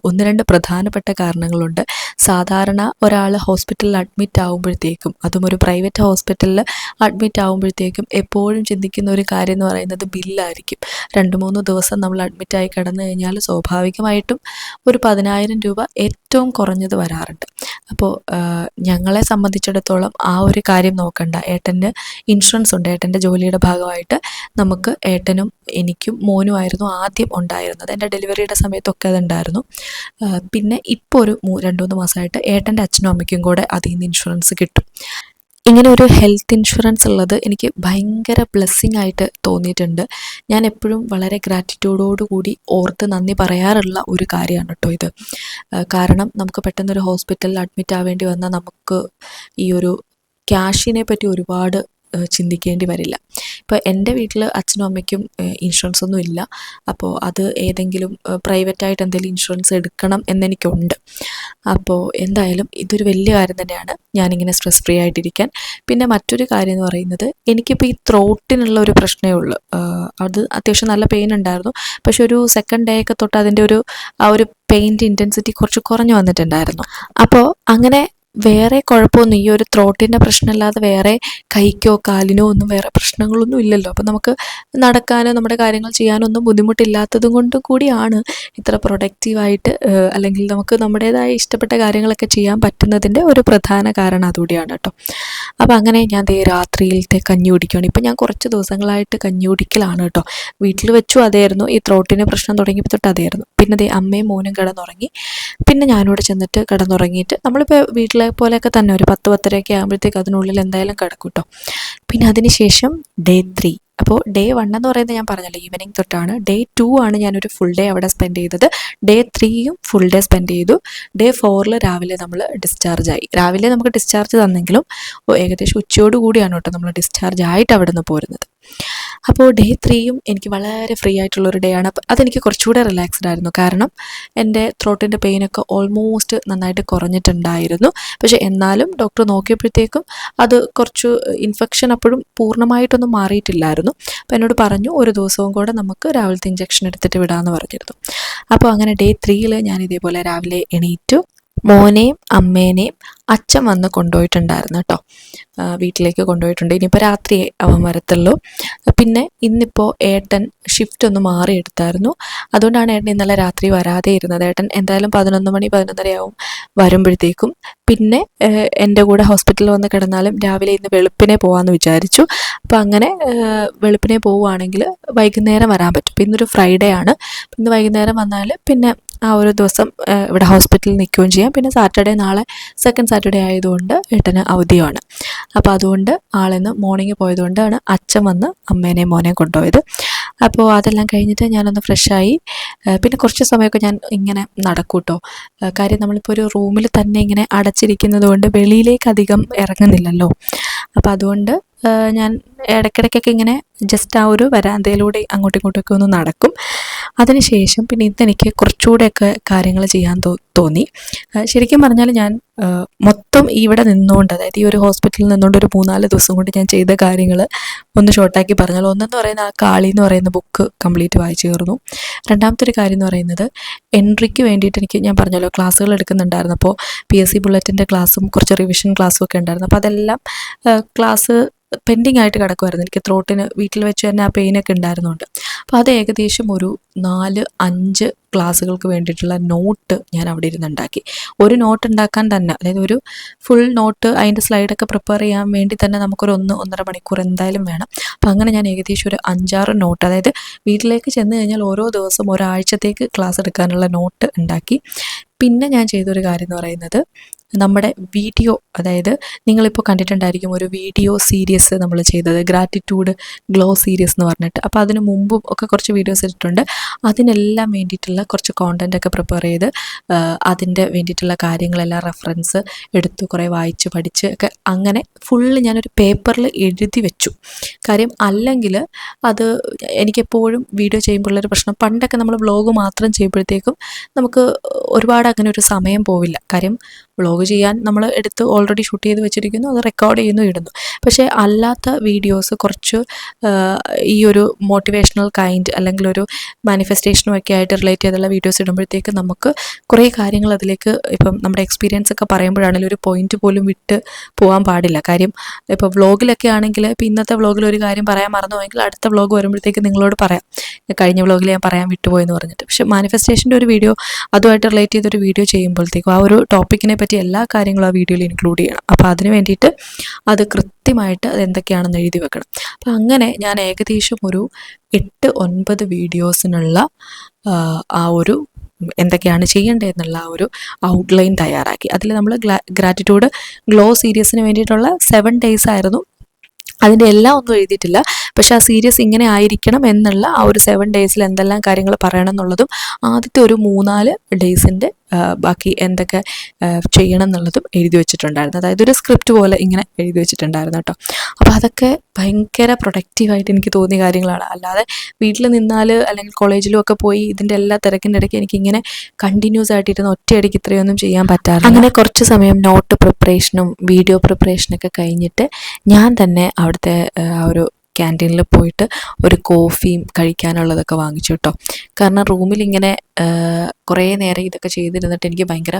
1-2 പ്രധാനപ്പെട്ട കാരണങ്ങളുണ്ട്. സാധാരണ ഒരാൾ ഹോസ്പിറ്റലിൽ അഡ്മിറ്റ് ആകുമ്പോഴത്തേക്കും, അതും ഒരു പ്രൈവറ്റ് ഹോസ്പിറ്റലിൽ അഡ്മിറ്റ് ആകുമ്പോഴത്തേക്കും എപ്പോഴും ചിന്തിക്കുന്ന ഒരു കാര്യം എന്ന് പറയുന്നത് ബില്ലായിരിക്കും. 2-3 ദിവസം നമ്മൾ അഡ്മിറ്റായി കിടന്നു കഴിഞ്ഞാൽ സ്വാഭാവികമായിട്ടും ഒരു 10,000 രൂപ ഏറ്റവും കുറഞ്ഞത് വരാറുണ്ട്. അപ്പോൾ ഞങ്ങളെ സംബന്ധിച്ചിടത്തോളം ആ ഒരു കാര്യം നോക്കണ്ട. ഏട്ടൻ്റെ ഇൻഷുറൻസ് ഉണ്ട്. ഏട്ടൻ്റെ ജോലിയുടെ ഭാഗമായിട്ട് നമുക്ക് ഏട്ടനും എനിക്കും മോനുമായിരുന്നു ആദ്യം ഉണ്ടായിരുന്നത്. എൻ്റെ ഡെലിവറിയുടെ സമയത്തൊക്കെ അതുണ്ടായിരുന്നു. പിന്നെ ഇപ്പോൾ ഒരു 2-3 മാസമായിട്ട് ഏട്ടൻ്റെ അച്ഛനും അമ്മയ്ക്കും കൂടെ അതിൽ നിന്ന് ഇൻഷുറൻസ് കിട്ടും. ഇങ്ങനെ ഒരു ഹെൽത്ത് ഇൻഷുറൻസ് ഉള്ളത് എനിക്ക് ഭയങ്കര ബ്ലെസ്സിങ് ആയിട്ട് തോന്നിയിട്ടുണ്ട്. ഞാൻ എപ്പോഴും വളരെ ഗ്രാറ്റിറ്റ്യൂഡോടുകൂടി ഓർത്ത് നന്ദി പറയാറുള്ള ഒരു കാര്യമാണ് കേട്ടോ ഇത്. കാരണം നമുക്ക് പെട്ടെന്നൊരു ഹോസ്പിറ്റലിൽ അഡ്മിറ്റ് ആവേണ്ടി വന്നാൽ നമുക്ക് ഈ ഒരു ക്യാഷിനെ പറ്റി ഒരുപാട് ചിന്തിക്കേണ്ടി വരില്ല. ഇപ്പോൾ എൻ്റെ വീട്ടിൽ അച്ഛനും അമ്മയ്ക്കും ഇൻഷുറൻസ് ഒന്നും ഇല്ല. അപ്പോൾ അത് ഏതെങ്കിലും പ്രൈവറ്റായിട്ട് എന്തെങ്കിലും ഇൻഷുറൻസ് എടുക്കണം എന്നെനിക്കുണ്ട്. അപ്പോൾ എന്തായാലും ഇതൊരു വലിയ കാര്യം തന്നെയാണ് ഞാനിങ്ങനെ സ്ട്രെസ് ഫ്രീ ആയിട്ടിരിക്കാൻ. പിന്നെ മറ്റൊരു കാര്യം എന്ന് പറയുന്നത്, എനിക്കിപ്പോൾ ഈ ത്രോട്ടിനുള്ള ഒരു പ്രശ്നമേ ഉള്ളൂ. അത് അത്യാവശ്യം നല്ല പെയിൻ ഉണ്ടായിരുന്നു. പക്ഷെ ഒരു സെക്കൻഡ് ഡേ ഒക്കെ തൊട്ട് അതിൻ്റെ ആ ഒരു പെയിൻ്റെ ഇൻറ്റൻസിറ്റി കുറച്ച് കുറഞ്ഞു വന്നിട്ടുണ്ടായിരുന്നു. അപ്പോൾ അങ്ങനെ വേറെ കുഴപ്പമൊന്നും, ഈ ഒരു ത്രോട്ടിൻ്റെ പ്രശ്നമല്ലാതെ വേറെ കൈക്കോ കാലിനോ ഒന്നും വേറെ പ്രശ്നങ്ങളൊന്നും ഇല്ലല്ലോ. അപ്പം നമുക്ക് നടക്കാനോ നമ്മുടെ കാര്യങ്ങൾ ചെയ്യാനോ ഒന്നും ബുദ്ധിമുട്ടില്ലാത്തതും കൊണ്ട് കൂടിയാണ് ഇത്ര പ്രൊഡക്റ്റീവായിട്ട്, അല്ലെങ്കിൽ നമുക്ക് നമ്മുടേതായ ഇഷ്ടപ്പെട്ട കാര്യങ്ങളൊക്കെ ചെയ്യാൻ പറ്റുന്നതിൻ്റെ ഒരു പ്രധാന കാരണം അതുകൂടിയാണ് കേട്ടോ. അപ്പോൾ അങ്ങനെ ഞാൻ രാത്രിയിലത്തെ കഞ്ഞി കുടിക്കുകയാണ്. ഇപ്പം ഞാൻ കുറച്ച് ദിവസങ്ങളായിട്ട് കഞ്ഞി കുടിക്കലാണ് കേട്ടോ. വീട്ടിൽ വെച്ചു അതായിരുന്നു, ഈ ത്രോട്ടിന് പ്രശ്നം തുടങ്ങിയപ്പോൾ തൊട്ട് അതായിരുന്നു. പിന്നെ അമ്മയും മോനും കിടന്നുറങ്ങി. പിന്നെ ഞാനിവിടെ ചെന്നിട്ട് കിടന്നുറങ്ങിയിട്ട്, നമ്മളിപ്പോൾ വീട്ടിലെ പോലെയൊക്കെ തന്നെ ഒരു 10-10:30 ആകുമ്പോഴത്തേക്ക് അതിനുള്ളിൽ എന്തായാലും കിടക്കും കേട്ടോ. പിന്നെ അതിന് ശേഷം ഡേ 3. അപ്പോൾ ഡേ 1 എന്ന് പറയുന്നത് ഞാൻ പറഞ്ഞല്ലോ ഈവനിങ് തൊട്ടാണ്. ഡേ 2 ആണ് ഞാനൊരു ഫുൾ ഡേ അവിടെ സ്പെൻഡ് ചെയ്തത്. ഡേ 3യും ഫുൾ ഡേ സ്പെൻഡ് ചെയ്തു. ഡേ 4 രാവിലെ നമ്മൾ ഡിസ്ചാർജ് ആയി. രാവിലെ നമുക്ക് ഡിസ്ചാർജ് തന്നെങ്കിലും ഏകദേശം ഉച്ചയോട് കൂടിയാണ് കേട്ടോ നമ്മൾ ഡിസ്ചാർജ് ആയിട്ട് അവിടെ നിന്ന് പോരുന്നത്. അപ്പോൾ ഡേ 3യും എനിക്ക് വളരെ ഫ്രീ ആയിട്ടുള്ളൊരു ഡേ ആണ്. അപ്പോൾ അതെനിക്ക് കുറച്ചുകൂടെ റിലാക്സ്ഡ് ആയിരുന്നു. കാരണം എൻ്റെ ത്രോട്ടിൻ്റെ പെയിനൊക്കെ ഓൾമോസ്റ്റ് നന്നായിട്ട് കുറഞ്ഞിട്ടുണ്ടായിരുന്നു. പക്ഷേ എന്നാലും ഡോക്ടർ നോക്കിയപ്പോഴത്തേക്കും അത് കുറച്ച് ഇൻഫെക്ഷൻ അപ്പോഴും പൂർണ്ണമായിട്ടൊന്നും മാറിയിട്ടില്ലായിരുന്നു. അപ്പോൾ എന്നോട് പറഞ്ഞു ഒരു ദിവസവും കൂടെ നമുക്ക് രാവിലത്തെ ഇഞ്ചക്ഷൻ എടുത്തിട്ട് വിടാമെന്ന് പറഞ്ഞിരുന്നു. അപ്പോൾ അങ്ങനെ ഡേ 3ൽ ഞാൻ ഇതേപോലെ രാവിലെ എണീറ്റു. മോനെയും അമ്മേനെയും അച്ഛൻ വന്ന് കൊണ്ടുപോയിട്ടുണ്ടായിരുന്നു കേട്ടോ. വീട്ടിലേക്ക് കൊണ്ടുപോയിട്ടുണ്ട്. ഇനിയിപ്പോൾ രാത്രി അവൻ വരത്തുള്ളൂ. പിന്നെ ഇന്നിപ്പോൾ ഏട്ടൻ ഷിഫ്റ്റ് ഒന്ന് മാറിയെടുത്തായിരുന്നു. അതുകൊണ്ടാണ് ഏട്ടൻ ഇന്നലെ രാത്രി വരാതെ ഇരുന്നത്. ഏട്ടൻ എന്തായാലും 11 മണി 11:30 ആവും വരുമ്പോഴത്തേക്കും. പിന്നെ എൻ്റെ കൂടെ ഹോസ്പിറ്റലിൽ വന്ന് കിടന്നാലും രാവിലെ ഇന്ന് വെളുപ്പിനെ പോകാമെന്ന് വിചാരിച്ചു. അപ്പോൾ അങ്ങനെ വെളുപ്പിനെ പോവുകയാണെങ്കിൽ വൈകുന്നേരം വരാൻ പറ്റും. ഇപ്പോൾ ഇന്നൊരു ഫ്രൈഡേ ആണ്. ഇന്ന് വൈകുന്നേരം വന്നാൽ പിന്നെ ആ ഒരു ദിവസം ഇവിടെ ഹോസ്പിറ്റലിൽ നിൽക്കുകയും ചെയ്യാം. പിന്നെ സാറ്റർഡേ, നാളെ സെക്കൻഡ് സാറ്റർഡേ ആയതുകൊണ്ട് ഏട്ടന് അവധിയാണ്. അപ്പോൾ അതുകൊണ്ട് ആളിന്ന് മോർണിംഗ് പോയതുകൊണ്ടാണ് അച്ഛൻ വന്ന് അമ്മേനെയും മോനെയും കൊണ്ടുപോയത്. അപ്പോൾ അതെല്ലാം കഴിഞ്ഞിട്ട് ഞാനൊന്ന് ഫ്രഷായി. പിന്നെ കുറച്ച് സമയമൊക്കെ ഞാൻ ഇങ്ങനെ നടക്കും കേട്ടോ. കാര്യം നമ്മളിപ്പോൾ ഒരു റൂമിൽ തന്നെ ഇങ്ങനെ അടച്ചിരിക്കുന്നത് കൊണ്ട് വെളിയിലേക്ക് അധികം ഇറങ്ങുന്നില്ലല്ലോ. അപ്പോൾ അതുകൊണ്ട് ഞാൻ ഇടയ്ക്കിടയ്ക്കൊക്കെ ഇങ്ങനെ ജസ്റ്റ് ആ ഒരു വരാന്തയിലൂടെ അങ്ങോട്ടും ഇങ്ങോട്ടൊക്കെ ഒന്ന് നടക്കും. അതിനുശേഷം പിന്നെ ഇന്നെനിക്ക് കുറച്ചുകൂടെയൊക്കെ കാര്യങ്ങൾ ചെയ്യാൻ തോന്നി. ശരിക്കും പറഞ്ഞാൽ ഞാൻ മൊത്തം ഇവിടെ നിന്നുകൊണ്ട്, അതായത് ഈ ഒരു ഹോസ്പിറ്റലിൽ നിന്നുകൊണ്ട് ഒരു 3-4 ദിവസം കൊണ്ട് ഞാൻ ചെയ്ത കാര്യങ്ങൾ ഒന്ന് ഷോർട്ടാക്കി പറഞ്ഞാൽ, ഒന്നെന്ന് പറയുന്നത് ആ കാളി എന്ന് പറയുന്ന ബുക്ക് കംപ്ലീറ്റ് വായിച്ചു തീർന്നു. രണ്ടാമത്തെ ഒരു കാര്യം എന്ന് പറയുന്നത്, എൻട്രിക്ക് വേണ്ടിയിട്ട് ഞാൻ പറഞ്ഞല്ലോ ക്ലാസ്സുകൾ എടുക്കുന്നുണ്ടായിരുന്നു. അപ്പോൾ PSC ബുള്ളറ്റിൻ്റെ ക്ലാസ്സും കുറച്ച് റിവിഷൻ ക്ലാസ്സും ഒക്കെ ഉണ്ടായിരുന്നു. അപ്പോൾ അതെല്ലാം ക്ലാസ് പെൻഡിങ് ആയിട്ട് കിടക്കുമായിരുന്നു. എനിക്ക് ത്രോട്ടിന് വീട്ടിൽ വെച്ച് തന്നെ ആ പെയിനൊക്കെ ഉണ്ടായിരുന്നുണ്ട്. അപ്പോൾ അത് ഏകദേശം ഒരു 4-5 ക്ലാസ്സുകൾക്ക് വേണ്ടിയിട്ടുള്ള നോട്ട് ഞാൻ അവിടെ ഇരുന്നുണ്ടാക്കി. ഒരു നോട്ട് ഉണ്ടാക്കാൻ തന്നെ, അതായത് ഒരു ഫുൾ നോട്ട് അതിൻ്റെ സ്ലൈഡൊക്കെ പ്രിപ്പയർ ചെയ്യാൻ വേണ്ടി തന്നെ നമുക്കൊരു 1-1.5 മണിക്കൂർ എന്തായാലും വേണം. അപ്പോൾ അങ്ങനെ ഞാൻ ഏകദേശം ഒരു 5-6 നോട്ട്, അതായത് വീട്ടിലേക്ക് ചെന്ന് കഴിഞ്ഞാൽ ഓരോ ദിവസം ഒരാഴ്ചത്തേക്ക് ക്ലാസ് എടുക്കാനുള്ള നോട്ട് ഉണ്ടാക്കി. പിന്നെ ഞാൻ ചെയ്തൊരു കാര്യം എന്ന് പറയുന്നത്, നമ്മുടെ വീഡിയോ, അതായത് നിങ്ങളിപ്പോൾ കണ്ടിട്ടുണ്ടായിരിക്കും ഒരു വീഡിയോ സീരീസ് നമ്മൾ ചെയ്തത്, ഗ്രാറ്റിറ്റ്യൂഡ് ഗ്ലോ സീരീസ് എന്ന് പറഞ്ഞിട്ട്. അപ്പോൾ അതിന് മുമ്പും ഒക്കെ കുറച്ച് വീഡിയോസ് ഇട്ടിട്ടുണ്ട്. അതിനെല്ലാം വേണ്ടിയിട്ടുള്ള കുറച്ച് കോണ്ടൻ്റ് ഒക്കെ പ്രിപ്പയർ ചെയ്ത് അതിൻ്റെ വേണ്ടിയിട്ടുള്ള കാര്യങ്ങളെല്ലാം റെഫറൻസ് എടുത്ത് കുറേ വായിച്ച് പഠിച്ച് ഒക്കെ അങ്ങനെ ഫുള്ള് ഞാനൊരു പേപ്പറിൽ എഴുതി വെച്ചു. കാര്യം അല്ലെങ്കിൽ അത് എനിക്കെപ്പോഴും വീഡിയോ ചെയ്യുമ്പോഴുള്ളൊരു പ്രശ്നം, പണ്ടൊക്കെ നമ്മൾ വ്ളോഗ് മാത്രം ചെയ്യുമ്പോഴത്തേക്കും നമുക്ക് ഒരുപാട് അങ്ങനെ ഒരു സമയം പോവില്ല. കാര്യം വ്ളോഗ് ചെയ്യാൻ നമ്മൾ എടുത്ത് ഓൾറെഡി ഷൂട്ട് ചെയ്ത് വെച്ചിരിക്കുന്നു, അത് റെക്കോർഡ് ചെയ്യുന്നു, ഇടുന്നു. പക്ഷേ അല്ലാത്ത വീഡിയോസ് കുറച്ച് ഈ ഒരു മോട്ടിവേഷണൽ കൈൻഡ് അല്ലെങ്കിൽ ഒരു മാനിഫെസ്റ്റേഷനും ഒക്കെ ആയിട്ട് റിലേറ്റ് ചെയ്തുള്ള വീഡിയോസ് ഇടുമ്പോഴത്തേക്ക് നമുക്ക് കുറേ കാര്യങ്ങൾ അതിലേക്ക്, ഇപ്പം നമ്മുടെ എക്സ്പീരിയൻസ് ഒക്കെ പറയുമ്പോഴാണെങ്കിലും ഒരു പോയിന്റ് പോലും വിട്ട് പോകാൻ പാടില്ല. കാര്യം ഇപ്പോൾ വ്ളോഗിലൊക്കെ ആണെങ്കിൽ, ഇപ്പോൾ ഇന്നത്തെ വ്ളോഗിൽ ഒരു കാര്യം പറയാൻ മറന്നുപോയെങ്കിൽ അടുത്ത വ്ളോഗ് വരുമ്പോഴത്തേക്ക് നിങ്ങളോട് പറയാം, കഴിഞ്ഞ വ്ളോഗിൽ ഞാൻ പറയാൻ വിട്ടുപോയെന്ന് പറഞ്ഞിട്ട്. പക്ഷേ മാനിഫെസ്റ്റേഷൻ്റെ ഒരു വീഡിയോ, അതുമായിട്ട് റിലേറ്റ് ചെയ്തൊരു വീഡിയോ ചെയ്യുമ്പോഴത്തേക്കും ആ ഒരു ടോപ്പിക്കിനെ പറ്റി എല്ലാ കാര്യങ്ങളും ആ വീഡിയോയിൽ ഇൻക്ലൂഡ് ചെയ്യണം. അപ്പോൾ അതിന് വേണ്ടിയിട്ട് അത് കൃത്യമായിട്ട് അത് എന്തൊക്കെയാണെന്ന് എഴുതി വെക്കണം. അപ്പോൾ അങ്ങനെ ഞാൻ ഏകദേശം ഒരു 8-9 വീഡിയോസിനുള്ള ആ ഒരു എന്തൊക്കെയാണ് ചെയ്യേണ്ടതെന്നുള്ള ആ ഒരു ഔട്ട്ലൈൻ തയ്യാറാക്കി. അതിൽ നമ്മൾ ഗ്രാറ്റിറ്റ്യൂഡ് ഗ്ലോ സീരീസിന് വേണ്ടിയിട്ടുള്ള 7 days ആയിരുന്നു. അതിൻ്റെ എല്ലാം ഒന്നും എഴുതിയിട്ടില്ല. പക്ഷേ ആ സീരീസ് ഇങ്ങനെ ആയിരിക്കണം എന്നുള്ള ആ ഒരു 7 days എന്തെല്ലാം കാര്യങ്ങൾ പറയണം എന്നുള്ളതും ആദ്യത്തെ ഒരു 3-4 days ബാക്കി എന്തൊക്കെ ചെയ്യണം എന്നുള്ളതും എഴുതി വെച്ചിട്ടുണ്ടായിരുന്നു. അതായത് ഒരു സ്ക്രിപ്റ്റ് പോലെ ഇങ്ങനെ എഴുതി വെച്ചിട്ടുണ്ടായിരുന്നു കേട്ടോ. അപ്പോൾ അതൊക്കെ ഭയങ്കര പ്രൊഡക്റ്റീവായിട്ട് എനിക്ക് തോന്നിയ കാര്യങ്ങളാണ്. അല്ലാതെ വീട്ടിൽ നിന്നാൽ അല്ലെങ്കിൽ കോളേജിലും ഒക്കെ പോയി ഇതിൻ്റെ എല്ലാ തിരക്കിൻ്റെ ഇടയ്ക്ക് എനിക്കിങ്ങനെ കണ്ടിന്യൂസ് ആയിട്ടിരുന്ന് ഒറ്റയടിക്ക് ഇത്രയൊന്നും ചെയ്യാൻ പറ്റാറില്ല. അങ്ങനെ കുറച്ച് സമയം നോട്ട് പ്രിപ്പറേഷനും വീഡിയോ പ്രിപ്പറേഷനൊക്കെ കഴിഞ്ഞിട്ട് ഞാൻ തന്നെ അവിടുത്തെ ആ ഒരു ക്യാൻറ്റീനിൽ പോയിട്ട് ഒരു കോഫിയും കഴിക്കാനുള്ളതൊക്കെ വാങ്ങിച്ചു കേട്ടോ. കാരണം റൂമിലിങ്ങനെ കുറേ നേരം ഇതൊക്കെ ചെയ്തിരുന്നിട്ട് എനിക്ക് ഭയങ്കര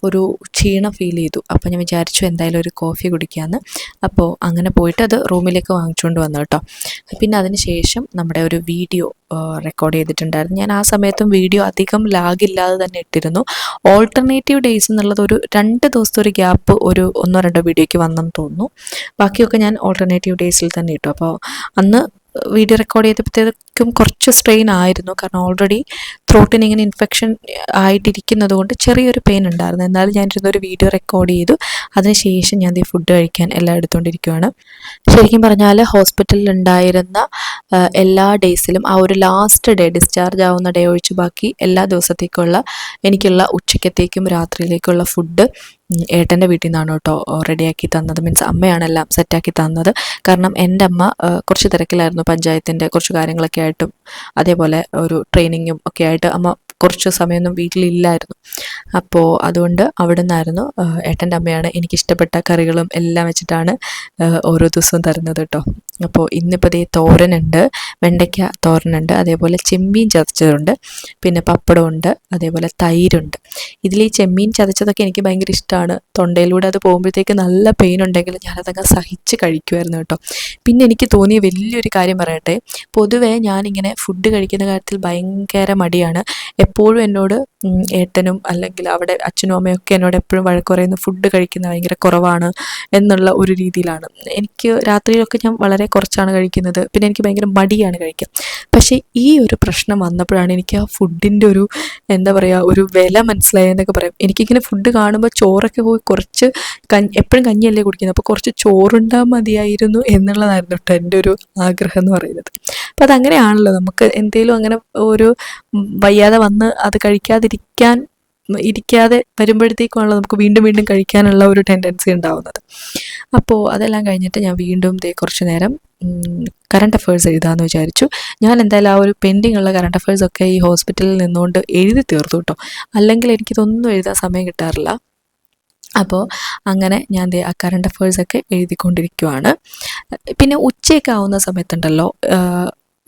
ഒരു ക്ഷീണം ഫീൽ ചെയ്തു. അപ്പോൾ ഞാൻ വിചാരിച്ചു എന്തായാലും ഒരു കോഫി കുടിക്കാമെന്ന്. അപ്പോൾ അങ്ങനെ പോയിട്ട് അത് റൂമിലേക്ക് വാങ്ങിച്ചുകൊണ്ട് വന്നു കേട്ടോ. പിന്നെ അതിന് ശേഷം നമ്മുടെ ഒരു വീഡിയോ റെക്കോർഡ് ചെയ്തിട്ടുണ്ടായിരുന്നു. ഞാൻ ആ സമയത്തും വീഡിയോ അധികം ലാഗില്ലാതെ തന്നെ ഇട്ടിരുന്നു. ഓൾട്ടർനേറ്റീവ് ഡേയ്സ് എന്നുള്ളത് ഒരു 2 ദിവസത്തെ ഒരു ഗ്യാപ്പ് ഒരു 1-2 വീഡിയോയ്ക്ക് വന്നെന്ന് തോന്നുന്നു. ബാക്കിയൊക്കെ ഞാൻ ഓൾട്ടർനേറ്റീവ് ഡേയ്സിൽ തന്നെ ഇട്ടു. അപ്പോൾ അന്ന് വീഡിയോ റെക്കോർഡ് ചെയ്തപ്പോഴത്തേക്കും കുറച്ച് സ്ട്രെയിൻ ആയിരുന്നു. കാരണം ഓൾറെഡി ത്രോട്ടിന് ഇങ്ങനെ ഇൻഫെക്ഷൻ ആയിട്ടിരിക്കുന്നത് കൊണ്ട് ചെറിയൊരു പെയിൻ ഉണ്ടായിരുന്നു. എന്നാലും ഞാനിരുന്നൊരു വീഡിയോ റെക്കോർഡ് ചെയ്തു. അതിനുശേഷം ഞാൻ ഫുഡ് കഴിക്കാൻ എല്ലാം എടുത്തുകൊണ്ടിരിക്കുകയാണ്. ശരിക്കും പറഞ്ഞാൽ ഹോസ്പിറ്റലിൽ ഉണ്ടായിരുന്ന എല്ലാ ഡേയ്സിലും ആ ഒരു ലാസ്റ്റ് ഡേ ഡിസ്ചാർജ് ആവുന്ന ഡേ ഒഴിച്ച് ബാക്കി എല്ലാ ദിവസത്തേക്കുള്ള എനിക്കുള്ള ഉച്ചക്കത്തേക്കും രാത്രിയിലേക്കുള്ള ഫുഡ് ഏട്ടൻ്റെ വീട്ടിൽ നിന്നാണ് കേട്ടോ റെഡിയാക്കി തന്നത്. മീൻസ് അമ്മയാണ് എല്ലാം സെറ്റാക്കി തന്നത്. കാരണം എൻ്റെ അമ്മ കുറച്ച് തിരക്കിലായിരുന്നു. പഞ്ചായത്തിൻ്റെ കുറച്ച് കാര്യങ്ങളൊക്കെ ആയിട്ടും അതേപോലെ ഒരു ട്രെയിനിങ്ങും ഒക്കെ ആയിട്ട് അമ്മ കുറച്ച് സമയമൊന്നും വീട്ടിലില്ലായിരുന്നു. അപ്പോൾ അതുകൊണ്ട് അവിടെ നിന്നായിരുന്നു ഏട്ടൻ്റെ അമ്മയാണ് എനിക്കിഷ്ടപ്പെട്ട കറികളും എല്ലാം വെച്ചിട്ടാണ് ഓരോ ദിവസവും തരുന്നത് കേട്ടോ. അപ്പോൾ ഇന്നിപ്പോൾ ദേ തോരനുണ്ട്, വെണ്ടയ്ക്ക തോരനുണ്ട്, അതേപോലെ ചെമ്മീൻ ചതച്ചതുണ്ട്, പിന്നെ പപ്പടമുണ്ട്, അതേപോലെ തൈരുണ്ട്. ഇതിൽ ഈ ചെമ്മീൻ ചതച്ചതൊക്കെ എനിക്ക് ഭയങ്കര ഇഷ്ടമാണ്. തൊണ്ടയിലൂടെ അത് പോകുമ്പോഴത്തേക്ക് നല്ല പെയിൻ ഉണ്ടെങ്കിലും ഞാനതൊക്കെ സഹിച്ച് കഴിക്കുമായിരുന്നു കേട്ടോ. പിന്നെ എനിക്ക് തോന്നിയ വലിയൊരു കാര്യം പറയട്ടെ, പൊതുവേ ഞാനിങ്ങനെ ഫുഡ് കഴിക്കുന്ന കാര്യത്തിൽ ഭയങ്കര മടിയാണ്. എപ്പോഴും എന്നോട് ഏട്ടനും അല്ലെങ്കിൽ അവിടെ അച്ഛനും അമ്മയും ഒക്കെ എന്നോട് എപ്പോഴും വഴക്ക് പറയുന്നത് ഫുഡ് കഴിക്കുന്നത് ഭയങ്കര കുറവാണ് എന്നുള്ള ഒരു രീതിയിലാണ്. എനിക്ക് രാത്രിയിലൊക്കെ ഞാൻ വളരെ കുറച്ചാണ് കഴിക്കുന്നത്. പിന്നെ എനിക്ക് ഭയങ്കര മടിയാണ് കഴിക്കാൻ. പക്ഷേ ഈ ഒരു പ്രശ്നം വന്നപ്പോഴാണ് എനിക്ക് ആ ഫുഡിൻ്റെ ഒരു എന്താ പറയുക ഒരു വില മനസ്സിലായെന്നൊക്കെ പറയാം. എനിക്കിങ്ങനെ ഫുഡ് കാണുമ്പോൾ ചോറൊക്കെ പോയി കുറച്ച് എപ്പോഴും കഞ്ഞിയല്ലേ കുടിക്കുന്നത്, അപ്പോൾ കുറച്ച് ചോറുണ്ടാൽ മതിയായിരുന്നു എന്നുള്ളതായിരുന്നു കേട്ടോ എൻ്റെ ഒരു ആഗ്രഹം എന്ന് പറയുന്നത്. അപ്പം അതങ്ങനെയാണല്ലോ, നമുക്ക് എന്തെങ്കിലും അങ്ങനെ ഒരു വയ്യാതെ വന്ന് അത് ഇരിക്കാതെ വരുമ്പോഴത്തേക്കുമാണല്ലോ നമുക്ക് വീണ്ടും വീണ്ടും കഴിക്കാനുള്ള ഒരു ടെൻഡൻസി ഉണ്ടാവുന്നത്. അപ്പോൾ അതെല്ലാം കഴിഞ്ഞിട്ട് ഞാൻ വീണ്ടും കുറച്ച് നേരം കറണ്ട് അഫയേഴ്സ് എഴുതാമെന്ന് വിചാരിച്ചു. ഞാൻ എന്തായാലും ആ ഒരു പെൻഡിങ് ഉള്ള കറണ്ട് അഫയേഴ്സൊക്കെ ഈ ഹോസ്പിറ്റലിൽ നിന്നുകൊണ്ട് എഴുതി തീർത്തു കേട്ടോ. അല്ലെങ്കിൽ എനിക്കിതൊന്നും എഴുതാൻ സമയം കിട്ടാറില്ല. അപ്പോൾ അങ്ങനെ ഞാൻ ആ കറണ്ട് അഫയേഴ്സൊക്കെ എഴുതിക്കൊണ്ടിരിക്കുവാണ്. പിന്നെ ഉച്ചയൊക്കെ ആവുന്ന സമയത്തുണ്ടല്ലോ,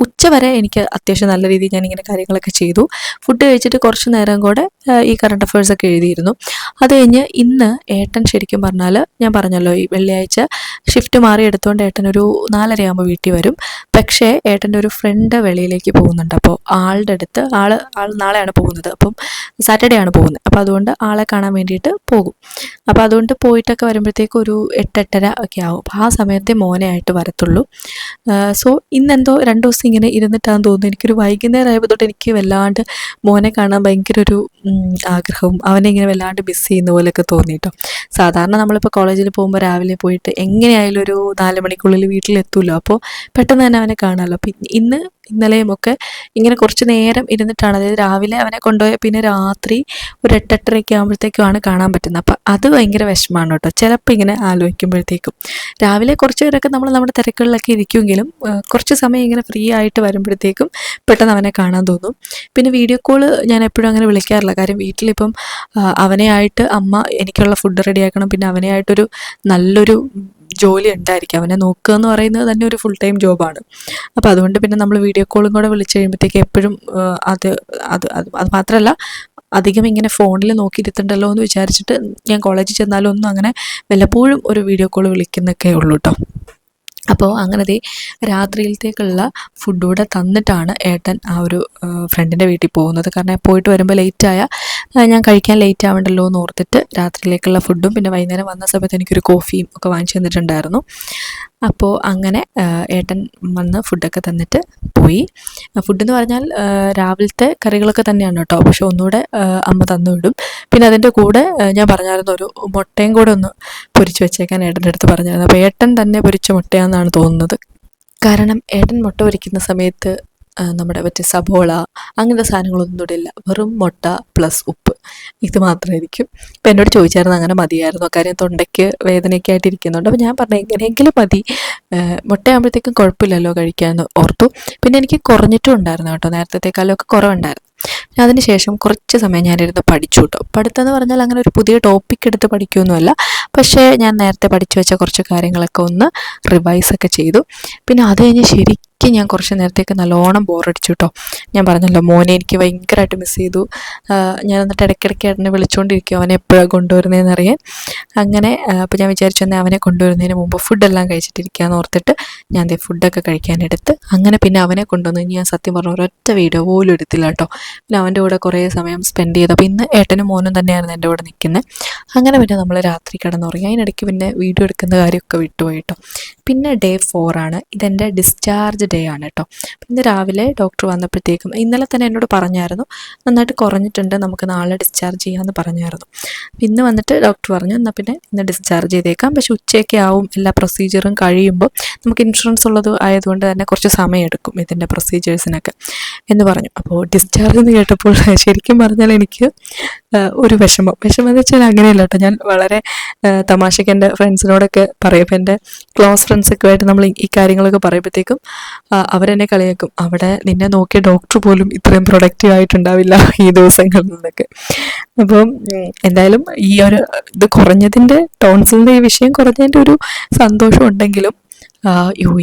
ഉച്ചവരെ എനിക്ക് അത്യാവശ്യം നല്ല രീതിയിൽ ഞാനിങ്ങനെ കാര്യങ്ങളൊക്കെ ചെയ്തു. ഫുഡ് കഴിച്ചിട്ട് കുറച്ച് നേരം കൂടെ ഈ കറണ്ട് അഫയേഴ്സൊക്കെ എഴുതിയിരുന്നു. അത് കഴിഞ്ഞ് ഇന്ന് ഏട്ടൻ ശരിക്കും പറഞ്ഞാൽ ഞാൻ പറഞ്ഞല്ലോ ഈ വെള്ളിയാഴ്ച ഷിഫ്റ്റ് മാറി എടുത്തുകൊണ്ട് ഏട്ടൻ ഒരു 4:30 ആകുമ്പോൾ വീട്ടിൽ വരും. പക്ഷേ ഏട്ടൻ്റെ ഒരു ഫ്രണ്ട് വെളിയിലേക്ക് പോകുന്നുണ്ട്. അപ്പോൾ ആളുടെ അടുത്ത് ആൾ നാളെയാണ് പോകുന്നത്. അപ്പം സാറ്റർഡേ ആണ് പോകുന്നത്. അപ്പോൾ അതുകൊണ്ട് ആളെ കാണാൻ വേണ്ടിയിട്ട് പോകും. അപ്പോൾ അതുകൊണ്ട് പോയിട്ടൊക്കെ വരുമ്പോഴത്തേക്കും ഒരു 8-8:30 ഒക്കെ ആവും. അപ്പോൾ ആ സമയത്തെ മോനെ ആയിട്ട് വരത്തുള്ളൂ. സോ ഇന്നെന്തോ 2 ദിവസം ഇങ്ങനെ ഇരുന്നിട്ടാന്ന് തോന്നുന്നു എനിക്കൊരു വൈകുന്നേരം ആയപ്പോൾ തൊട്ട് എനിക്ക് വല്ലാണ്ട് മോനെ കാണാൻ ഭയങ്കര ഒരു ആഗ്രഹവും അവനെ ഇങ്ങനെ വല്ലാണ്ട് മിസ് ചെയ്യുന്ന പോലെയൊക്കെ തോന്നി കേട്ടോ. സാധാരണ നമ്മളിപ്പോൾ കോളേജിൽ പോകുമ്പോൾ രാവിലെ പോയിട്ട് എങ്ങനെയായാലും ഒരു 4 മണിക്കുള്ളിൽ വീട്ടിലെത്തുമല്ലോ. അപ്പോൾ പെട്ടെന്ന് തന്നെ അവനെ കാണാമല്ലോ. അപ്പോൾ ഇന്നലെയും ഒക്കെ ഇങ്ങനെ കുറച്ച് നേരം ഇരുന്നിട്ടാണ്, അതായത് രാവിലെ അവനെ കൊണ്ടുപോയ പിന്നെ രാത്രി ഒരു 8-8:30 ആകുമ്പോഴത്തേക്കുമാണ് കാണാൻ പറ്റുന്നത്. അപ്പോൾ അത് ഭയങ്കര വിഷമമാണ് കേട്ടോ ചിലപ്പോൾ ഇങ്ങനെ ആലോചിക്കുമ്പോഴത്തേക്കും. രാവിലെ കുറച്ച് പേരൊക്കെ നമ്മൾ നമ്മുടെ തിരക്കുകളിലൊക്കെ ഇരിക്കുമെങ്കിലും കുറച്ച് സമയം ഇങ്ങനെ ഫ്രീ ആയിട്ട് വരുമ്പോഴത്തേക്കും പെട്ടെന്ന് അവനെ കാണാൻ തോന്നും. പിന്നെ വീഡിയോ കോൾ ഞാൻ എപ്പോഴും അങ്ങനെ വിളിക്കാറില്ല. കാര്യം വീട്ടിലിപ്പം അവനെയായിട്ട് അമ്മ എനിക്കുള്ള ഫുഡ് റെഡിയാക്കണം, പിന്നെ അവനെയായിട്ടൊരു നല്ലൊരു ജോലി ഉണ്ടായിരിക്കും. അവനെ നോക്കുക എന്ന് പറയുന്നത് തന്നെ ഒരു ഫുൾ ടൈം ജോബാണ്. അപ്പോൾ അതുകൊണ്ട് പിന്നെ നമ്മൾ വീഡിയോ കോളും കൂടെ വിളിച്ച് കഴിയുമ്പോഴത്തേക്ക് എപ്പോഴും അത് മാത്രമല്ല അധികം ഇങ്ങനെ ഫോണിൽ നോക്കിയിരുത്തുണ്ടല്ലോ എന്ന് വിചാരിച്ചിട്ട് ഞാൻ കോളേജിൽ ചെന്നാലും ഒന്നും അങ്ങനെ വല്ലപ്പോഴും ഒരു വീഡിയോ കോൾ വിളിക്കുന്നൊക്കെ ഉള്ളൂ കേട്ടോ. അപ്പോൾ അങ്ങനെ രാത്രിയിലത്തേക്കുള്ള ഫുഡ് കൂടെ തന്നിട്ടാണ് ഏട്ടൻ ആ ഒരു ഫ്രണ്ടിൻ്റെ വീട്ടിൽ പോകുന്നത്. കാരണം പോയിട്ട് വരുമ്പോൾ ലേറ്റായാൽ ഞാൻ കഴിക്കാൻ ലേറ്റ് ആവണ്ടല്ലോ എന്ന് ഓർത്തിട്ട് രാത്രിയിലേക്കുള്ള ഫുഡും പിന്നെ വൈകുന്നേരം വന്ന സമയത്ത് എനിക്കൊരു കോഫിയും ഒക്കെ വാങ്ങിച്ചു തന്നിട്ടുണ്ടായിരുന്നു. അപ്പോൾ അങ്ങനെ ഏട്ടൻ വന്ന് ഫുഡൊക്കെ തന്നിട്ട് പോയി. ഫുഡെന്ന് പറഞ്ഞാൽ രാവിലത്തെ കറികളൊക്കെ തന്നെയാണ് കേട്ടോ. പക്ഷെ ഒന്നുകൂടെ അമ്മ തന്നു വിടും. പിന്നെ അതിൻ്റെ കൂടെ ഞാൻ പറഞ്ഞായിരുന്നു ഒരു മുട്ടയും കൂടെ ഒന്ന് പൊരിച്ച് വെച്ചേക്കാൻ ഏട്ടൻ്റെ അടുത്ത് പറഞ്ഞായിരുന്നു. അപ്പോൾ ഏട്ടൻ തന്നെ പൊരിച്ച മുട്ടയാണെന്നാണ് തോന്നുന്നത്. കാരണം ഏട്ടൻ മുട്ട പൊരിക്കുന്ന സമയത്ത് നമ്മുടെ മറ്റേ സബോള അങ്ങനത്തെ സാധനങ്ങളൊന്നും ഇടില്ല. വെറും മുട്ട പ്ലസ് ഉപ്പ് ഇത് മാത്രമായിരിക്കും. ഇപ്പം എന്നോട് ചോദിച്ചായിരുന്നു അങ്ങനെ മതിയായിരുന്നു, കാര്യം തൊണ്ടയ്ക്ക് വേദനയൊക്കെ ആയിട്ട് ഇരിക്കുന്നുണ്ട്. അപ്പോൾ ഞാൻ പറഞ്ഞു എങ്ങനെയെങ്കിലും മതി, മുട്ടയാകുമ്പോഴത്തേക്കും കുഴപ്പമില്ലല്ലോ കഴിക്കാമെന്ന് ഓർത്തു. പിന്നെ എനിക്ക് കുറഞ്ഞിട്ടും ഉണ്ടായിരുന്നു കേട്ടോ, നേരത്തേക്കാളൊക്കെ കുറവുണ്ടായിരുന്നു. അതിന് ശേഷം കുറച്ച് സമയം ഞാനിരുന്ന് പഠിച്ചു കേട്ടോ. പഠിത്തം എന്ന് പറഞ്ഞാൽ അങ്ങനെ ഒരു പുതിയ ടോപ്പിക് എടുത്ത് പഠിക്കുകയൊന്നുമല്ല, പക്ഷേ ഞാൻ നേരത്തെ പഠിച്ചു വെച്ച കുറച്ച് കാര്യങ്ങളൊക്കെ ഒന്ന് റിവൈസൊക്കെ ചെയ്തു. പിന്നെ അത് കഴിഞ്ഞ് ശരിക്കും ഞാൻ കുറച്ച് നേരത്തേക്ക് നല്ലോണം ബോറടിച്ചു കേട്ടോ. ഞാൻ പറഞ്ഞല്ലോ മോനെ എനിക്ക് ഭയങ്കരമായിട്ട് മിസ് ചെയ്തു. ഞാൻ എന്നിട്ട് ഇടയ്ക്കിടയ്ക്ക് ഏട്ടനെ വിളിച്ചുകൊണ്ടിരിക്കും അവനെ എപ്പോഴാണ് കൊണ്ടുവരുന്നതെന്ന് അറിയാൻ. അങ്ങനെ അപ്പോൾ ഞാൻ വിചാരിച്ചു എന്നാൽ അവനെ കൊണ്ടുവരുന്നതിന് മുമ്പ് ഫുഡെല്ലാം കഴിച്ചിട്ടിരിക്കാമെന്ന് ഓർത്തിട്ട് ഞാൻ ദേ ഫുഡൊക്കെ കഴിക്കാനെടുത്ത് അങ്ങനെ പിന്നെ അവനെ കൊണ്ടുവന്ന് ഞാൻ സത്യം പറഞ്ഞ ഒരൊറ്റ വീഡിയോ പോലും എടുത്തില്ല കേട്ടോ. പിന്നെ അവൻ്റെ കൂടെ കുറേ സമയം സ്പെൻഡ് ചെയ്തു. അപ്പോൾ ഇന്ന് ഏട്ടനും മോനും തന്നെയായിരുന്നു എൻ്റെ കൂടെ നിൽക്കുന്നത്. അങ്ങനെ പിന്നെ നമ്മൾ രാത്രി കിടന്നുറങ്ങി. അതിനിടയ്ക്ക് പിന്നെ വീഡിയോ എടുക്കുന്ന കാര്യമൊക്കെ വിട്ടുപോയി കേട്ടോ. പിന്നെ ഡേ 4 ആണ്, ഇതെൻ്റെ ഡിസ്ചാർജ് ഡേ ആണ് കേട്ടോ. ഇന്ന് രാവിലെ ഡോക്ടർ വന്നപ്പോഴത്തേക്കും ഇന്നലെ തന്നെ എന്നോട് പറഞ്ഞായിരുന്നു നന്നായിട്ട് കുറഞ്ഞിട്ടുണ്ട്, നമുക്ക് നാളെ ഡിസ്ചാർജ് ചെയ്യാമെന്ന് പറഞ്ഞായിരുന്നു. ഇന്ന് വന്നിട്ട് ഡോക്ടർ പറഞ്ഞു എന്നാൽ പിന്നെ ഇന്ന് ഡിസ്ചാർജ് ചെയ്തേക്കാം, പക്ഷെ ഉച്ചയൊക്കെ ആവും എല്ലാ പ്രൊസീജിയറും കഴിയുമ്പോൾ, നമുക്ക് ഇൻഷുറൻസ് ഉള്ളത് ആയതുകൊണ്ട് തന്നെ കുറച്ച് സമയമെടുക്കും ഇതിൻ്റെ പ്രൊസീജിയേഴ്സിനൊക്കെ എന്ന് പറഞ്ഞു. അപ്പോൾ ഡിസ്ചാർജ് എന്ന് കേട്ടപ്പോൾ ശരിക്കും പറഞ്ഞാൽ എനിക്ക് ഒരു വിഷമം എന്ന് വെച്ചാൽ അങ്ങനെയല്ല കേട്ടോ. ഞാൻ വളരെ തമാശയ്ക്ക് എൻ്റെ ഫ്രണ്ട്സിനോടൊക്കെ പറയും, എൻ്റെ ക്ലോസ് ഫ്രണ്ട്സൊക്കെ ആയിട്ട് നമ്മൾ ഈ കാര്യങ്ങളൊക്കെ പറയുമ്പോഴത്തേക്കും അവരെന്നെ കളിയാക്കും, അവിടെ നിന്നെ നോക്കിയ ഡോക്ടർ പോലും ഇത്രയും പ്രൊഡക്റ്റീവ് ആയിട്ടുണ്ടാവില്ല ഈ ദിവസങ്ങളിൽ നിന്നൊക്കെ. അപ്പം എന്തായാലും ഈ ഒരു ഇത് കുറഞ്ഞതിൻ്റെ, ടോൺസിലിൻ്റെ ഈ വിഷയം കുറഞ്ഞതിൻ്റെ ഒരു സന്തോഷം ഉണ്ടെങ്കിലും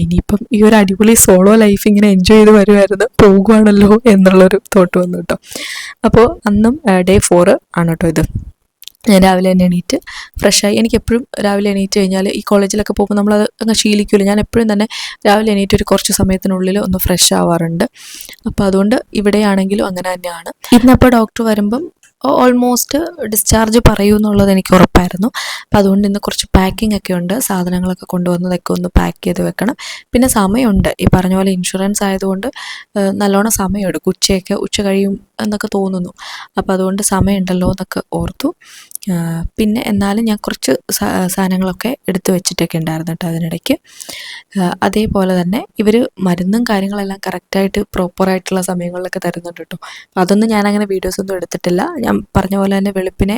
ഇനിയിപ്പം ഈ ഒരു അടിപൊളി സോളോ ലൈഫ് ഇങ്ങനെ എൻജോയ് ചെയ്ത് വരുമായിരുന്നു, പോകുവാണല്ലോ എന്നുള്ളൊരു തോട്ട് വന്നു കേട്ടോ. അപ്പോൾ അന്നും ഡേ 4 ആണ് കേട്ടോ ഇത്. ഞാൻ രാവിലെ തന്നെ എണീറ്റ് ഫ്രഷായി. എനിക്കെപ്പോഴും രാവിലെ എണീറ്റ് കഴിഞ്ഞാൽ ഈ കോളേജിലൊക്കെ പോകുമ്പോൾ നമ്മളത് അങ്ങ് ശീലിക്കില്ല. ഞാൻ എപ്പോഴും തന്നെ രാവിലെ എണീറ്റ് ഒരു കുറച്ച് സമയത്തിനുള്ളിൽ ഒന്ന് ഫ്രഷ് ആവാറുണ്ട്. അപ്പോൾ അതുകൊണ്ട് ഇവിടെയാണെങ്കിലും അങ്ങനെ തന്നെയാണ്. ഇന്നപ്പോൾ ഡോക്ടർ വരുമ്പം ഓൾമോസ്റ്റ് ഡിസ്ചാർജ് പറയൂ എന്നുള്ളത് എനിക്ക് ഉറപ്പായിരുന്നു. അപ്പോൾ അതുകൊണ്ട് ഇന്ന് കുറച്ച് പാക്കിംഗ് ഒക്കെ ഉണ്ട്, സാധനങ്ങളൊക്കെ കൊണ്ടുവന്നതൊക്കെ ഒന്ന് പാക്ക് ചെയ്ത് വെക്കണം. പിന്നെ സമയമുണ്ട്, ഈ പറഞ്ഞ പോലെ ഇൻഷുറൻസ് ആയതുകൊണ്ട് നല്ലോണം സമയമെടുക്കും, ഉച്ച കഴിയും എന്നൊക്കെ തോന്നുന്നു. അപ്പോൾ അതുകൊണ്ട് സമയമുണ്ടല്ലോ എന്നൊക്കെ ഓർത്തു. പിന്നെ എന്നാലും ഞാൻ കുറച്ച് സാധനങ്ങളൊക്കെ എടുത്തു വെച്ചിട്ടൊക്കെ ഉണ്ടായിരുന്നു കേട്ടോ അതിനിടയ്ക്ക്. അതേപോലെ തന്നെ ഇവർ മരുന്നും കാര്യങ്ങളെല്ലാം കറക്റ്റായിട്ട് പ്രോപ്പറായിട്ടുള്ള സമയങ്ങളിലൊക്കെ തരുന്നുണ്ട് കേട്ടോ. അതൊന്നും ഞാനങ്ങനെ വീഡിയോസൊന്നും എടുത്തിട്ടില്ല. ഞാൻ പറഞ്ഞ പോലെ തന്നെ വെളുപ്പിനെ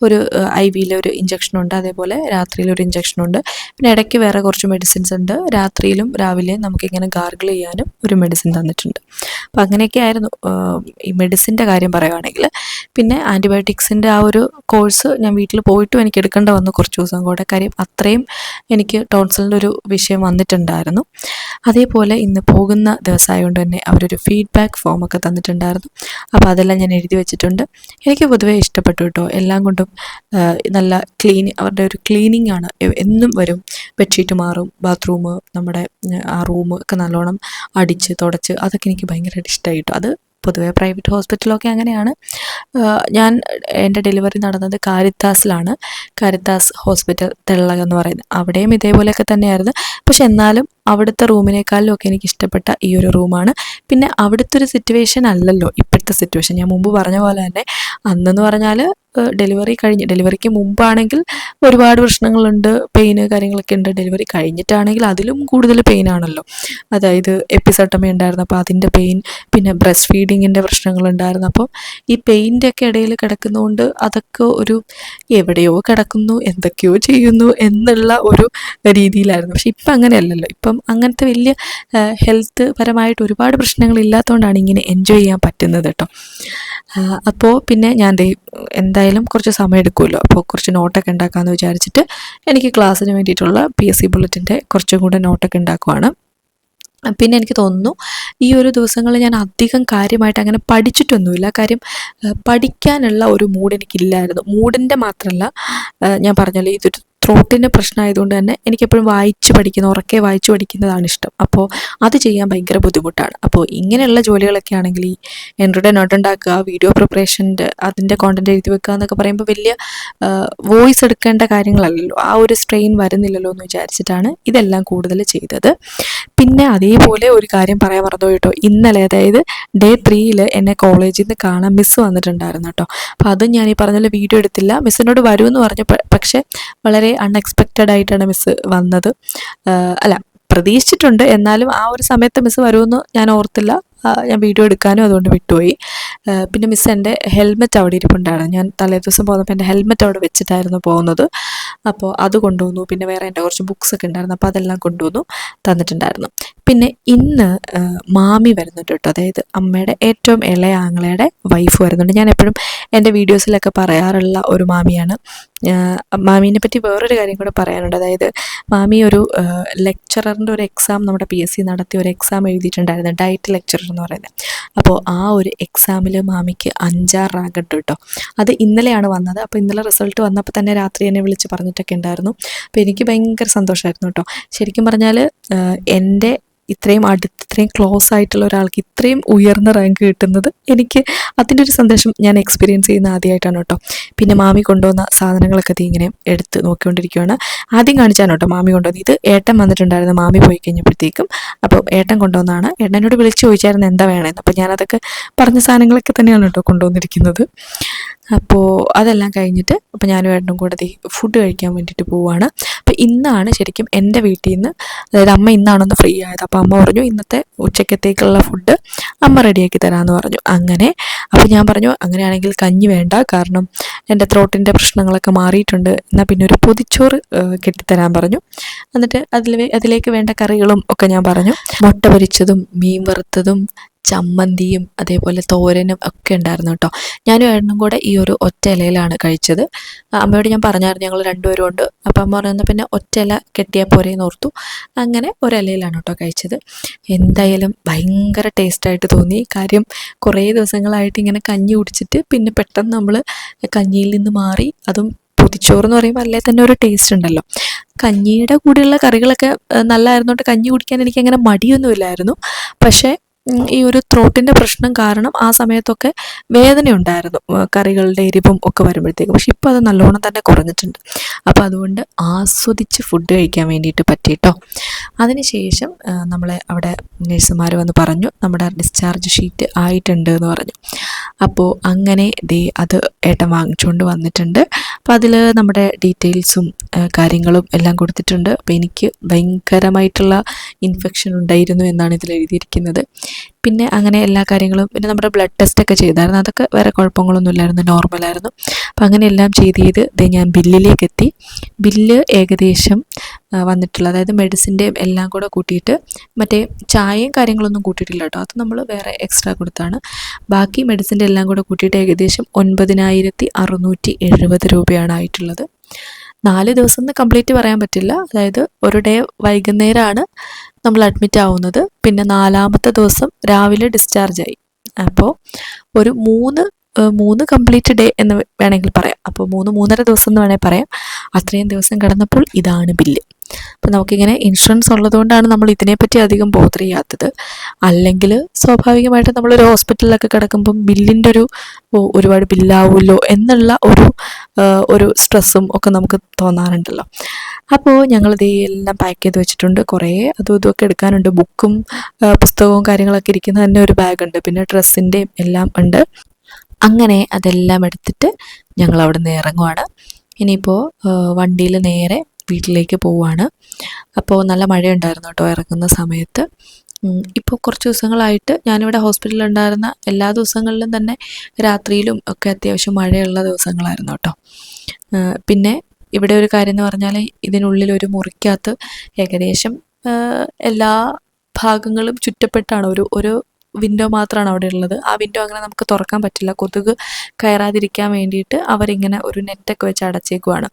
ഒരു IV ഒരു ഇഞ്ചക്ഷനുണ്ട്, അതേപോലെ രാത്രിയിലൊരു ഇഞ്ചക്ഷനുണ്ട്. പിന്നെ ഇടയ്ക്ക് വേറെ കുറച്ച് മെഡിസിൻസ് ഉണ്ട്. രാത്രിയിലും രാവിലെയും നമുക്കിങ്ങനെ ഗാർഗിൾ ചെയ്യാനും ഒരു മെഡിസിൻ തന്നിട്ടുണ്ട്. അപ്പം അങ്ങനെയൊക്കെ ആയിരുന്നു ഈ മെഡിസിൻ്റെ കാര്യം പറയുകയാണെങ്കിൽ. പിന്നെ ആൻറ്റിബയോട്ടിക്സിൻ്റെ ആ ഒരു കോഴ്സ് ഞാൻ വീട്ടിൽ പോയിട്ടും എനിക്ക് എടുക്കേണ്ട വന്നു കുറച്ച് ദിവസം കൂടെ, കാര്യം അത്രയും എനിക്ക് ടോൺസിലിൻ്റെ ഒരു വിഷയം വന്നിട്ടുണ്ടായിരുന്നു. അതേപോലെ ഇന്ന് പോകുന്ന ദിവസമായതുകൊണ്ട് തന്നെ അവരൊരു ഫീഡ്ബാക്ക് ഫോമൊക്കെ തന്നിട്ടുണ്ടായിരുന്നു. അപ്പോൾ അതെല്ലാം ഞാൻ എഴുതി വെച്ചിട്ടുണ്ട്. എനിക്ക് പൊതുവേ ഇഷ്ടപ്പെട്ടു കേട്ടോ, എല്ലാം കൊണ്ടും നല്ല അവരുടെ ഒരു ക്ലീനിങ് ആണ്. എന്നും വരും, ബെഡ്ഷീറ്റ് മാറും, ബാത്റൂം നമ്മുടെ ആ റൂം ഒക്കെ നല്ലോണം അടിച്ച് തുടച്ച്, അതൊക്കെ എനിക്ക് ഭയങ്കരമായിട്ട് ഇഷ്ടമായി കേട്ടോ. അത് പൊതുവേ പ്രൈവറ്റ് ഹോസ്പിറ്റലൊക്കെ അങ്ങനെയാണ്. എൻ്റെ ഡെലിവറി നടന്നത് കാരിത്താസിലാണ്, കാരിത്താസ് ഹോസ്പിറ്റൽ തെള്ളക എന്ന് പറയുന്നത്. അവിടെയും ഇതേപോലെയൊക്കെ തന്നെയായിരുന്നു. പക്ഷെ എന്നാലും അവിടുത്തെ റൂമിനേക്കാളും ഒക്കെ എനിക്ക് ഇഷ്ടപ്പെട്ട ഈ ഒരു റൂമാണ്. പിന്നെ അവിടുത്തെ ഒരു സിറ്റുവേഷൻ അല്ലല്ലോ ഇപ്പോഴത്തെ സിറ്റുവേഷൻ. ഞാൻ മുമ്പ് പറഞ്ഞ പോലെ തന്നെ അന്നെന്ന് പറഞ്ഞാൽ ഡെലിവറിക്ക് മുമ്പാണെങ്കിൽ ഒരുപാട് പ്രശ്നങ്ങളുണ്ട്, പെയിന് കാര്യങ്ങളൊക്കെ ഉണ്ട്. ഡെലിവറി കഴിഞ്ഞിട്ടാണെങ്കിൽ അതിലും കൂടുതൽ പെയിനാണല്ലോ. അതായത് എപ്പിസോട്ടമി ഉണ്ടായിരുന്നു, അപ്പോൾ അതിൻ്റെ പെയിൻ, പിന്നെ ബ്രസ്റ്റ് ഫീഡിങ്ങിൻ്റെ പ്രശ്നങ്ങളുണ്ടായിരുന്നു. അപ്പോൾ ഈ പെയിൻ്റെ ഒക്കെ ഇടയിൽ കിടക്കുന്നതുകൊണ്ട് അതൊക്കെ ഒരു എവിടെയോ കിടക്കുന്നു, എന്തൊക്കെയോ ചെയ്യുന്നു എന്നുള്ള ഒരു രീതിയിലായിരുന്നു. പക്ഷെ ഇപ്പം അങ്ങനെയല്ലല്ലോ. ഇപ്പം അങ്ങനത്തെ വലിയ ഹെൽത്ത് പരമായിട്ട് ഒരുപാട് പ്രശ്നങ്ങളില്ലാത്തതുകൊണ്ടാണ് ഇങ്ങനെ എൻജോയ് ചെയ്യാൻ പറ്റുന്നത് കേട്ടോ. അപ്പോൾ പിന്നെ ഞാൻ എന്തായാലും കുറച്ച് സമയം എടുക്കുമല്ലോ, അപ്പോൾ കുറച്ച് നോട്ടൊക്കെ ഉണ്ടാക്കാമെന്ന് വിചാരിച്ചിട്ട് എനിക്ക് ക്ലാസ്സിന് വേണ്ടിയിട്ടുള്ള PSC ബുള്ളറ്റിൻ്റെ കുറച്ചും കൂടെ നോട്ടൊക്കെ ഉണ്ടാക്കുവാണ്. പിന്നെ എനിക്ക് തോന്നുന്നു ഈ ഒരു ദിവസങ്ങളിൽ ഞാൻ അധികം കാര്യമായിട്ട് അങ്ങനെ പഠിച്ചിട്ടൊന്നുമില്ല. കാര്യം പഠിക്കാനുള്ള ഒരു മൂഡ് എനിക്കില്ലായിരുന്നു. മൂഡിൻ്റെ മാത്രമല്ല, ഞാൻ പറഞ്ഞല്ലോ ഇതൊരു ത്രോട്ടിൻ്റെ പ്രശ്നമായതുകൊണ്ട് തന്നെ എനിക്കെപ്പോഴും ഉറക്കെ വായിച്ച് പഠിക്കുന്നതാണ് ഇഷ്ടം. അപ്പോൾ അത് ചെയ്യാൻ ഭയങ്കര ബുദ്ധിമുട്ടാണ്. അപ്പോൾ ഇങ്ങനെയുള്ള ജോലികളൊക്കെ ആണെങ്കിൽ ഈ എൻട്രിയുടെ നോട്ട് ഉണ്ടാക്കുക, വീഡിയോ പ്രിപ്പറേഷൻ്റെ അതിൻ്റെ കോണ്ടൻറ്റ് എഴുതി വെക്കുക എന്നൊക്കെ പറയുമ്പോൾ വലിയ വോയിസ് എടുക്കേണ്ട കാര്യങ്ങളല്ലല്ലോ, ആ ഒരു സ്ട്രെയിൻ വരുന്നില്ലല്ലോ എന്ന് വിചാരിച്ചിട്ടാണ് ഇതെല്ലാം കൂടുതൽ ചെയ്തത്. പിന്നെ അതേപോലെ ഒരു കാര്യം പറയാൻ മറന്നു കേട്ടോ, ഇന്നലെ അതായത് ഡേ 3 എന്നെ കോളേജിൽ നിന്ന് കാണാൻ മിസ്സ് വന്നിട്ടുണ്ടായിരുന്നു കേട്ടോ. അപ്പോൾ അതും ഞാൻ ഈ പറഞ്ഞ വീഡിയോ എടുത്തില്ല. മിസ്സിനോട് വരുമെന്ന് പറഞ്ഞു, പക്ഷേ വളരെ അൺഎക്സ്പെക്റ്റഡ് ആയിട്ടാണ് മിസ്സ് വന്നത്. പ്രതീക്ഷിച്ചിട്ടുണ്ട്. എന്നാലും ആ ഒരു സമയത്ത് മിസ്സ് വരുമെന്ന് ഞാൻ ഓർത്തില്ല. ഞാൻ വീഡിയോ എടുക്കാനും അതുകൊണ്ട് വിട്ടുപോയി. പിന്നെ മിസ്സ് എൻ്റെ ഹെൽമെറ്റ് അവിടെ ഇരിപ്പുണ്ടായിരുന്നു. ഞാൻ തലേദിവസം പോകുന്നപ്പോൾ എൻ്റെ ഹെൽമെറ്റ് അവിടെ വെച്ചിട്ടായിരുന്നു പോകുന്നത്. അപ്പോൾ അത് കൊണ്ടുവന്നു. പിന്നെ വേറെ എൻ്റെ കുറച്ച് ബുക്സൊക്കെ ഉണ്ടായിരുന്നു, അപ്പോൾ അതെല്ലാം കൊണ്ടുവന്നു തന്നിട്ടുണ്ടായിരുന്നു. പിന്നെ ഇന്ന് മാമി വരുന്നുണ്ട് കേട്ടോ, അതായത് അമ്മയുടെ ഏറ്റവും ഇളയ ആങ്ങളയുടെ വൈഫ് വരുന്നുണ്ട്. ഞാൻ എപ്പോഴും എൻ്റെ വീഡിയോസിലൊക്കെ പറയാറുള്ള ഒരു മാമിയാണ്. മാമീനെ പറ്റി വേറൊരു കാര്യം കൂടെ പറയാനുണ്ട്. അതായത് മാമി ഒരു ലെക്ചററിൻ്റെ ഒരു എക്സാം നമ്മുടെ PSC നടത്തിയ ഒരു എക്സാം എഴുതിയിട്ടുണ്ടായിരുന്നു, ഡയറ്റ് ലെക്ചറർ എന്ന് പറയുന്നത്. അപ്പോൾ ആ ഒരു എക്സാമിൽ മാമിക്ക് 5-6 റാങ്ക് ഉണ്ട് കേട്ടോ. അത് ഇന്നലെയാണ് വന്നത്. അപ്പോൾ ഇന്നലെ റിസൾട്ട് വന്നപ്പോൾ തന്നെ രാത്രി എന്നെ വിളിച്ച് പറഞ്ഞിട്ടൊക്കെ ഉണ്ടായിരുന്നു. അപ്പോൾ എനിക്ക് ഭയങ്കര സന്തോഷമായിരുന്നു കേട്ടോ. ശരിക്കും പറഞ്ഞാൽ എൻ്റെ ഇത്രയും ക്ലോസ് ആയിട്ടുള്ള ഒരാൾക്ക് ഇത്രയും ഉയർന്ന റാങ്ക് കിട്ടുന്നത് എനിക്ക് അതിൻ്റെ ഒരു സന്തോഷം ഞാൻ എക്സ്പീരിയൻസ് ചെയ്യുന്ന ആദ്യമായിട്ടാണ് കേട്ടോ. പിന്നെ മാമി കൊണ്ടുവന്ന സാധനങ്ങളൊക്കെ ഇങ്ങനെ എടുത്ത് നോക്കിക്കൊണ്ടിരിക്കുകയാണ്. ആദ്യം കാണിച്ചാണ് കേട്ടോ മാമി കൊണ്ടുവന്നത്. ഇത് ഏട്ടൻ വന്നിട്ടുണ്ടായിരുന്നു മാമി പോയി കഴിഞ്ഞപ്പോഴത്തേക്കും. അപ്പോൾ ഏട്ടൻ കൊണ്ടുവന്നതാണ്. ഏട്ടനോട് വിളിച്ച് ചോദിച്ചായിരുന്നു എന്താ വേണമെന്ന്. അപ്പോൾ ഞാനതൊക്കെ പറഞ്ഞ സാധനങ്ങളൊക്കെ തന്നെയാണ് കേട്ടോ കൊണ്ടുവന്നിരിക്കുന്നത്. അപ്പോൾ അതെല്ലാം കഴിഞ്ഞിട്ട് അപ്പോൾ ഞാനും ഏട്ടനും കൂടെ ഫുഡ് കഴിക്കാൻ വേണ്ടിയിട്ട് പോവുകയാണ്. അപ്പോൾ ഇന്നാണ് ശരിക്കും എൻ്റെ വീട്ടിൽ നിന്ന്, അതായത് അമ്മ ഇന്നാണൊന്ന് ഫ്രീ ആയത്. അപ്പോൾ അമ്മ പറഞ്ഞു ഇന്നത്തെ ഉച്ചക്കത്തേക്കുള്ള ഫുഡ് അമ്മ റെഡിയാക്കി തരാമെന്ന് പറഞ്ഞു. അങ്ങനെ അപ്പോൾ ഞാൻ പറഞ്ഞു അങ്ങനെയാണെങ്കിൽ കഞ്ഞി വേണ്ട, കാരണം എൻ്റെ ത്രോട്ടിൻ്റെ പ്രശ്നങ്ങളൊക്കെ മാറിയിട്ടുണ്ട്, എന്നാൽ പിന്നെ ഒരു പൊതിച്ചോറ് കെട്ടിത്തരാൻ പറഞ്ഞു. എന്നിട്ട് അതിലേക്ക് വേണ്ട കറികളും ഒക്കെ ഞാൻ പറഞ്ഞു. മുട്ട പൊരിച്ചതും മീൻ വറുത്തതും ചമ്മന്തിയും അതേപോലെ തോരനും ഒക്കെ ഉണ്ടായിരുന്നു കേട്ടോ. ഞാനും ഏട്ടനും കൂടെ ഈ ഒരു ഒറ്റ ഇലയിലാണ് കഴിച്ചത്. അമ്മയോട് ഞാൻ പറഞ്ഞായിരുന്നു ഞങ്ങൾ രണ്ടുപേരും ഉണ്ട്. അപ്പം അമ്മ പറയുന്നത് പിന്നെ ഒറ്റ ഇല കെട്ടിയാൽ പോരേന്ന് ഓർത്തു. അങ്ങനെ ഒരിലയിലാണ് കേട്ടോ കഴിച്ചത്. എന്തായാലും ഭയങ്കര ടേസ്റ്റായിട്ട് തോന്നി. കാര്യം കുറേ ദിവസങ്ങളായിട്ട് ഇങ്ങനെ കഞ്ഞി കുടിച്ചിട്ട് പിന്നെ പെട്ടെന്ന് നമ്മൾ കഞ്ഞിയിൽ നിന്ന് മാറി, അതും പൊതിച്ചോറ് എന്ന് പറയുമ്പോൾ അല്ലേ തന്നെ ഒരു ടേസ്റ്റ് ഉണ്ടല്ലോ. കഞ്ഞിയുടെ കൂടെയുള്ള കറികളൊക്കെ നല്ലതായിരുന്നോട്ട് കഞ്ഞി കുടിക്കാൻ എനിക്കങ്ങനെ മടിയൊന്നുമില്ലായിരുന്നു. പക്ഷേ ഈ ഒരു ത്രോട്ടിൻ്റെ പ്രശ്നം കാരണം ആ സമയത്തൊക്കെ വേദനയുണ്ടായിരുന്നു കറികളുടെ എരിവും ഒക്കെ വരുമ്പോഴത്തേക്കും. പക്ഷെ ഇപ്പോൾ അത് നല്ലോണം തന്നെ കുറഞ്ഞിട്ടുണ്ട്. അപ്പോൾ അതുകൊണ്ട് ആസ്വദിച്ച് ഫുഡ് കഴിക്കാൻ വേണ്ടിയിട്ട് പറ്റിയിട്ടോ. അതിനുശേഷം നമ്മളെ അവിടെ നഴ്സുമാർ വന്ന് പറഞ്ഞു നമ്മുടെ ഡിസ്ചാർജ് ഷീറ്റ് ആയിട്ടുണ്ട് എന്ന് പറഞ്ഞു. അപ്പോൾ അങ്ങനെ അത് ഏട്ടൻ വാങ്ങിച്ചുകൊണ്ട് വന്നിട്ടുണ്ട്. അപ്പോൾ അതിൽ നമ്മുടെ ഡീറ്റെയിൽസും കാര്യങ്ങളും എല്ലാം കൊടുത്തിട്ടുണ്ട്. അപ്പോൾ എനിക്ക് ഭയങ്കരമായിട്ടുള്ള ഇൻഫെക്ഷൻ ഉണ്ടായിരുന്നു എന്നാണ് ഇതിൽ എഴുതിയിരിക്കുന്നത്. പിന്നെ അങ്ങനെ എല്ലാ കാര്യങ്ങളും, പിന്നെ നമ്മുടെ ബ്ലഡ് ടെസ്റ്റൊക്കെ ചെയ്തായിരുന്നു. അതൊക്കെ വേറെ കുഴപ്പങ്ങളൊന്നും ഇല്ലായിരുന്നു, നോർമലായിരുന്നു. അപ്പോൾ അങ്ങനെ എല്ലാം ചെയ്ത് ഞാൻ ബില്ലിലേക്ക് എത്തി. ബില്ല് ഏകദേശം വന്നിട്ടുള്ള, അതായത് മെഡിസിൻ്റെയും എല്ലാം കൂടെ കൂട്ടിയിട്ട്, മറ്റേ ചായയും കാര്യങ്ങളൊന്നും കൂട്ടിയിട്ടില്ല കേട്ടോ, അത് നമ്മൾ വേറെ എക്സ്ട്രാ കൊടുത്താണ്. ബാക്കി മെഡിസിൻ്റെ എല്ലാം കൂടെ കൂട്ടിയിട്ട് ഏകദേശം 9670 രൂപയാണ് ആയിട്ടുള്ളത്. 4 ദിവസം എന്ന് കംപ്ലീറ്റ് പറയാൻ പറ്റില്ല. അതായത് ഒരു ഡേ വൈകുന്നേരമാണ് നമ്മൾ അഡ്മിറ്റ് ആവുന്നത്. പിന്നെ 4ാമത്തെ ദിവസം രാവിലെ ഡിസ്ചാർജായി. അപ്പോൾ ഒരു 3 കംപ്ലീറ്റ് ഡേ എന്ന് വേണമെങ്കിൽ പറയാം. അപ്പോൾ 3-3.5 ദിവസം എന്ന് വേണമെങ്കിൽ പറയാം. അത്രയും ദിവസം കിടന്നപ്പോൾ ഇതാണ് ബില്ല്. അപ്പോൾ നമുക്കിങ്ങനെ ഇൻഷുറൻസ് ഉള്ളതുകൊണ്ടാണ് നമ്മൾ ഇതിനെപ്പറ്റി അധികം ബോധർ ചെയ്യാത്തത്. അല്ലെങ്കിൽ സ്വാഭാവികമായിട്ടും നമ്മളൊരു ഹോസ്പിറ്റലിലൊക്കെ കിടക്കുമ്പം ബില്ലിൻ്റെ ഒരുപാട് ബില്ലാവുമല്ലോ എന്നുള്ള ഒരു സ്ട്രെസ്സും ഒക്കെ നമുക്ക് തോന്നാറുണ്ടല്ലോ. അപ്പോൾ ഞങ്ങളിത് എല്ലാം പാക്ക് ചെയ്ത് വെച്ചിട്ടുണ്ട്. കുറേ അതും ഇതുമൊക്കെ എടുക്കാനുണ്ട്. ബുക്കും പുസ്തകവും കാര്യങ്ങളൊക്കെ ഇരിക്കുന്ന തന്നെ ഒരു ബാഗുണ്ട്. പിന്നെ ഡ്രസ്സിൻ്റെയും എല്ലാം ഉണ്ട്. അങ്ങനെ അതെല്ലാം എടുത്തിട്ട് ഞങ്ങൾ അവിടെ നിന്ന് ഇറങ്ങുവാണ്. ഇനിയിപ്പോൾ വണ്ടിയിൽ നേരെ വീട്ടിലേക്ക് പോവുകയാണ്. അപ്പോൾ നല്ല മഴയുണ്ടായിരുന്നു കേട്ടോ ഇറങ്ങുന്ന സമയത്ത്. ഇപ്പോൾ കുറച്ച് ദിവസങ്ങളായിട്ട് ഞാനിവിടെ ഹോസ്പിറ്റലിൽ ഉണ്ടായിരുന്ന എല്ലാ ദിവസങ്ങളിലും തന്നെ രാത്രിയിലും ഒക്കെ അത്യാവശ്യം മഴയുള്ള ദിവസങ്ങളായിരുന്നു കേട്ടോ. പിന്നെ ഇവിടെ ഒരു കാര്യം എന്ന് പറഞ്ഞാൽ ഇതിനുള്ളിൽ ഒരു മുറിക്കകത്ത് ഏകദേശം എല്ലാ ഭാഗങ്ങളും ചുറ്റപ്പെട്ടാണ്. ഒരു വിൻഡോ മാത്രമാണ് അവിടെ ഉള്ളത്. ആ വിൻഡോ അങ്ങനെ നമുക്ക് തുറക്കാൻ പറ്റില്ല, കൊതുക് കയറാതിരിക്കാൻ വേണ്ടിയിട്ട് അവരിങ്ങനെ ഒരു നെറ്റൊക്കെ വെച്ച് അടച്ചേക്കുവാണ്.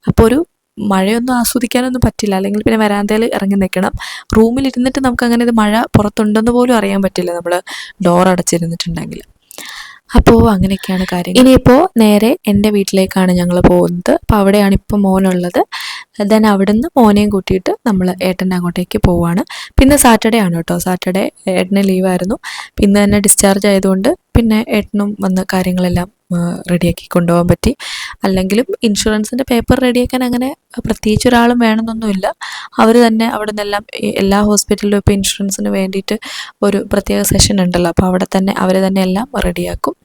അപ്പോൾ ഒരു മഴയൊന്നും ആസ്വദിക്കാനൊന്നും പറ്റില്ല. അല്ലെങ്കിൽ പിന്നെ വരാന്തയിൽ ഇറങ്ങി നിൽക്കണം. റൂമിലിരുന്നിട്ട് നമുക്കങ്ങനെ ഇത് മഴ പുറത്തുണ്ടെന്ന് പോലും അറിയാൻ പറ്റില്ല നമ്മൾ ഡോർ അടച്ചിരുന്നിട്ടുണ്ടെങ്കിൽ. അപ്പോൾ അങ്ങനെയൊക്കെയാണ് കാര്യം. ഇനിയിപ്പോൾ നേരെ എൻ്റെ വീട്ടിലേക്കാണ് ഞങ്ങൾ പോകുന്നത്. അപ്പോൾ അവിടെയാണ് ഇപ്പോൾ മോനുള്ളത്. ദെൻ അവിടുന്ന് മോനെയും കൂട്ടിയിട്ട് നമ്മൾ ഏട്ടൻ്റെ അങ്ങോട്ടേക്ക് പോവുകയാണ്. പിന്നെ സാറ്റർഡേ ആണ് കേട്ടോ. സാറ്റർഡേ ഏട്ടന് ലീവായിരുന്നു. പിന്നെ തന്നെ ഡിസ്ചാർജ് ആയതുകൊണ്ട് പിന്നെ ഏട്ടനും വന്ന് കാര്യങ്ങളെല്ലാം റെഡിയാക്കി കൊണ്ടുപോകാൻ പറ്റി. അല്ലെങ്കിലും ഇൻഷുറൻസിൻ്റെ പേപ്പർ റെഡിയാക്കാൻ അങ്ങനെ പ്രത്യേകിച്ച് ഒരാളും വേണമെന്നൊന്നുമില്ല. അവർ തന്നെ അവിടെ നിന്നെല്ലാം എല്ലാ ഹോസ്പിറ്റലിലും ഇപ്പോൾ ഇൻഷുറൻസിന് വേണ്ടിയിട്ട് ഒരു പ്രത്യേക സെഷൻ ഉണ്ടല്ലോ. അപ്പോൾ അവിടെ തന്നെ അവർ തന്നെ എല്ലാം റെഡിയാക്കും.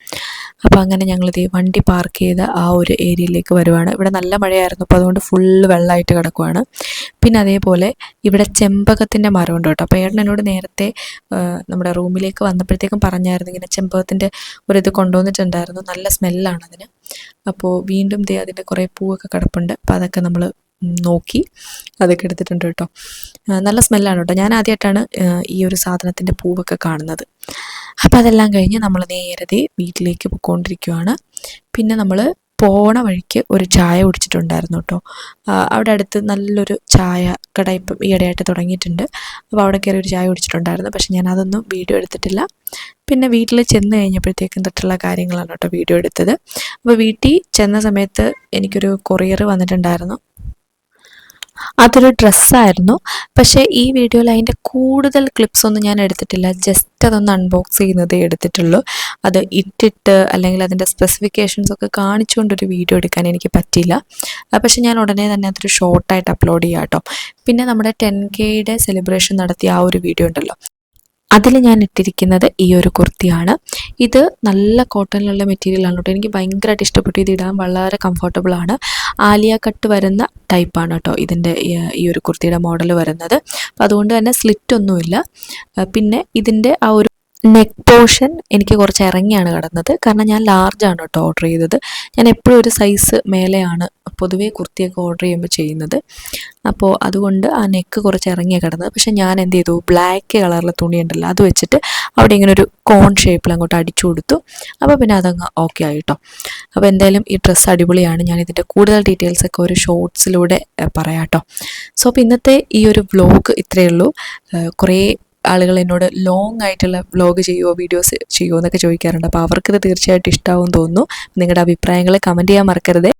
അപ്പോൾ അങ്ങനെ ഞങ്ങളിത് വണ്ടി പാർക്ക് ചെയ്ത ആ ഒരു ഏരിയയിലേക്ക് വരുവാണ്. ഇവിടെ നല്ല മഴയായിരുന്നു, അപ്പോൾ അതുകൊണ്ട് ഫുള്ള് വെള്ളമായിട്ട് കിടക്കുവാണ്. പിന്നെ അതേപോലെ ഇവിടെ ചെമ്പകത്തിൻ്റെ മരമുണ്ട് കേട്ടോ. അപ്പോൾ ഏട്ടൻ എന്നോട് നേരത്തെ നമ്മുടെ റൂമിലേക്ക് വന്നപ്പോഴത്തേക്കും പറഞ്ഞായിരുന്നു ഇങ്ങനെ ചെമ്പകത്തിൻ്റെ ഒരിത് കൊണ്ടുവന്നിട്ടുണ്ടായിരുന്നു, നല്ല സ്മെല്ലാണ് അതിന്. അപ്പോൾ വീണ്ടും ദേ അതിൻ്റെ കുറേ പൂവൊക്കെ കിടപ്പുണ്ട്. അപ്പോൾ അതൊക്കെ നമ്മൾ നോക്കി അതൊക്കെ എടുത്തിട്ടുണ്ട് കേട്ടോ. നല്ല സ്മെല്ലാണ് കേട്ടോ. ഞാൻ ആദ്യമായിട്ടാണ് ഈ ഒരു സാധനത്തിൻ്റെ പൂവൊക്കെ കാണുന്നത്. അപ്പോൾ അതെല്ലാം കഴിഞ്ഞ് നമ്മൾ നേരത്തെ വീട്ടിലേക്ക് പോയിക്കൊണ്ടിരിക്കുകയാണ്. പിന്നെ നമ്മൾ പോണ വഴിക്ക് ഒരു ചായ കുടിച്ചിട്ടുണ്ടായിരുന്നു കേട്ടോ. അവിടെ അടുത്ത് നല്ലൊരു ചായ കട ഇപ്പം ഈയിടെയായിട്ട് തുടങ്ങിയിട്ടുണ്ട്. അപ്പോൾ അവിടെ കയറി ഒരു ചായ കുടിച്ചിട്ടുണ്ടായിരുന്നു. പക്ഷെ ഞാൻ അതൊന്നും വീഡിയോ എടുത്തിട്ടില്ല. പിന്നെ വീട്ടിൽ ചെന്ന് കഴിഞ്ഞപ്പോഴത്തേക്കും തൊട്ടുള്ള കാര്യങ്ങളാണ് കേട്ടോ വീഡിയോ എടുത്തത്. അപ്പോൾ വീട്ടിൽ ചെന്ന സമയത്ത് എനിക്കൊരു കൊറിയർ വന്നിട്ടുണ്ടായിരുന്നു. അതൊരു ഡ്രസ്സായിരുന്നു. പക്ഷേ ഈ വീഡിയോയിൽ അതിൻ്റെ കൂടുതൽ ക്ലിപ്സ് ഒന്നും ഞാൻ എടുത്തിട്ടില്ല. ജസ്റ്റ് അതൊന്ന് അൺബോക്സ് ചെയ്യുന്നതേ എടുത്തിട്ടുള്ളൂ. അത് ഇട്ടിട്ട് അല്ലെങ്കിൽ അതിൻ്റെ സ്പെസിഫിക്കേഷൻസ് ഒക്കെ കാണിച്ചുകൊണ്ടൊരു വീഡിയോ എടുക്കാൻ എനിക്ക് പറ്റിയില്ല. പക്ഷേ ഞാൻ ഉടനെ തന്നെ അതൊരു ഷോർട്ടായിട്ട് അപ്ലോഡ് ചെയ്യാം കേട്ടോ. പിന്നെ നമ്മുടെ 10K സെലിബ്രേഷൻ നടത്തിയ ആ ഒരു വീഡിയോ ഉണ്ടല്ലോ, അതിൽ ഞാൻ ഇട്ടിരിക്കുന്നത് ഈ ഒരു കുർത്തിയാണ്. ഇത് നല്ല കോട്ടണിലുള്ള മെറ്റീരിയലാണ് കേട്ടോ. എനിക്ക് ഭയങ്കരമായിട്ട് ഇഷ്ടപ്പെട്ടു. ഇത് ഇടാൻ വളരെ കംഫർട്ടബിളാണ്. ആലിയ കട്ട് വരുന്ന ടൈപ്പാണ് കേട്ടോ ഇതിൻ്റെ ഈ ഒരു കുർത്തിയുടെ മോഡൽ വരുന്നത്. അപ്പോൾ അതുകൊണ്ട് തന്നെ സ്ലിറ്റൊന്നുമില്ല. പിന്നെ ഇതിൻ്റെ ആ ഒരു നെക്ക് പോർഷൻ എനിക്ക് കുറച്ച് ഇറങ്ങിയാണ് കിടന്നത്. കാരണം ഞാൻ ലാർജാണ് കേട്ടോ ഓർഡർ ചെയ്തത്. ഞാൻ എപ്പോഴും ഒരു സൈസ് മേലെയാണ് പൊതുവേ കുർത്തിയൊക്കെ ഓർഡർ ചെയ്യുമ്പോൾ ചെയ്യുന്നത്. അപ്പോൾ അതുകൊണ്ട് ആ നെക്ക് കുറച്ച് ഇറങ്ങിയാണ് കിടന്നത്. പക്ഷേ ഞാൻ എന്ത് ചെയ്തു, ബ്ലാക്ക് കളറിലെ തുണി ഉണ്ടല്ലോ അത് വെച്ചിട്ട് അവിടെ ഇങ്ങനെ ഒരു കോൺ ഷേപ്പിൽ അങ്ങോട്ട് അടിച്ചു കൊടുത്തു. അപ്പോൾ പിന്നെ അതങ്ങ് ഓക്കെ ആയി കേട്ടോ. അപ്പോൾ എന്തായാലും ഈ ഡ്രസ്സ് അടിപൊളിയാണ്. ഞാൻ ഇതിൻ്റെ കൂടുതൽ ഡീറ്റെയിൽസൊക്കെ ഒരു ഷോർട്സിലൂടെ പറയാം കേട്ടോ. സോ അപ്പോൾ ഇന്നത്തെ ഈ ഒരു വ്ലോഗ് ഇത്രയേ ഉള്ളൂ. കുറേ ആളുകൾ എന്നോട് ലോങ് ആയിട്ടുള്ള വ്ലോഗ് ചെയ്യുമോ, വീഡിയോസ് ചെയ്യുമോ എന്നൊക്കെ ചോദിക്കാറുണ്ട്. അപ്പോൾ അവർക്കിത് തീർച്ചയായിട്ടും ഇഷ്ടമാവും തോന്നുന്നു. നിങ്ങളുടെ അഭിപ്രായങ്ങൾ കമൻറ്റ് ചെയ്യാൻ മറക്കരുത്.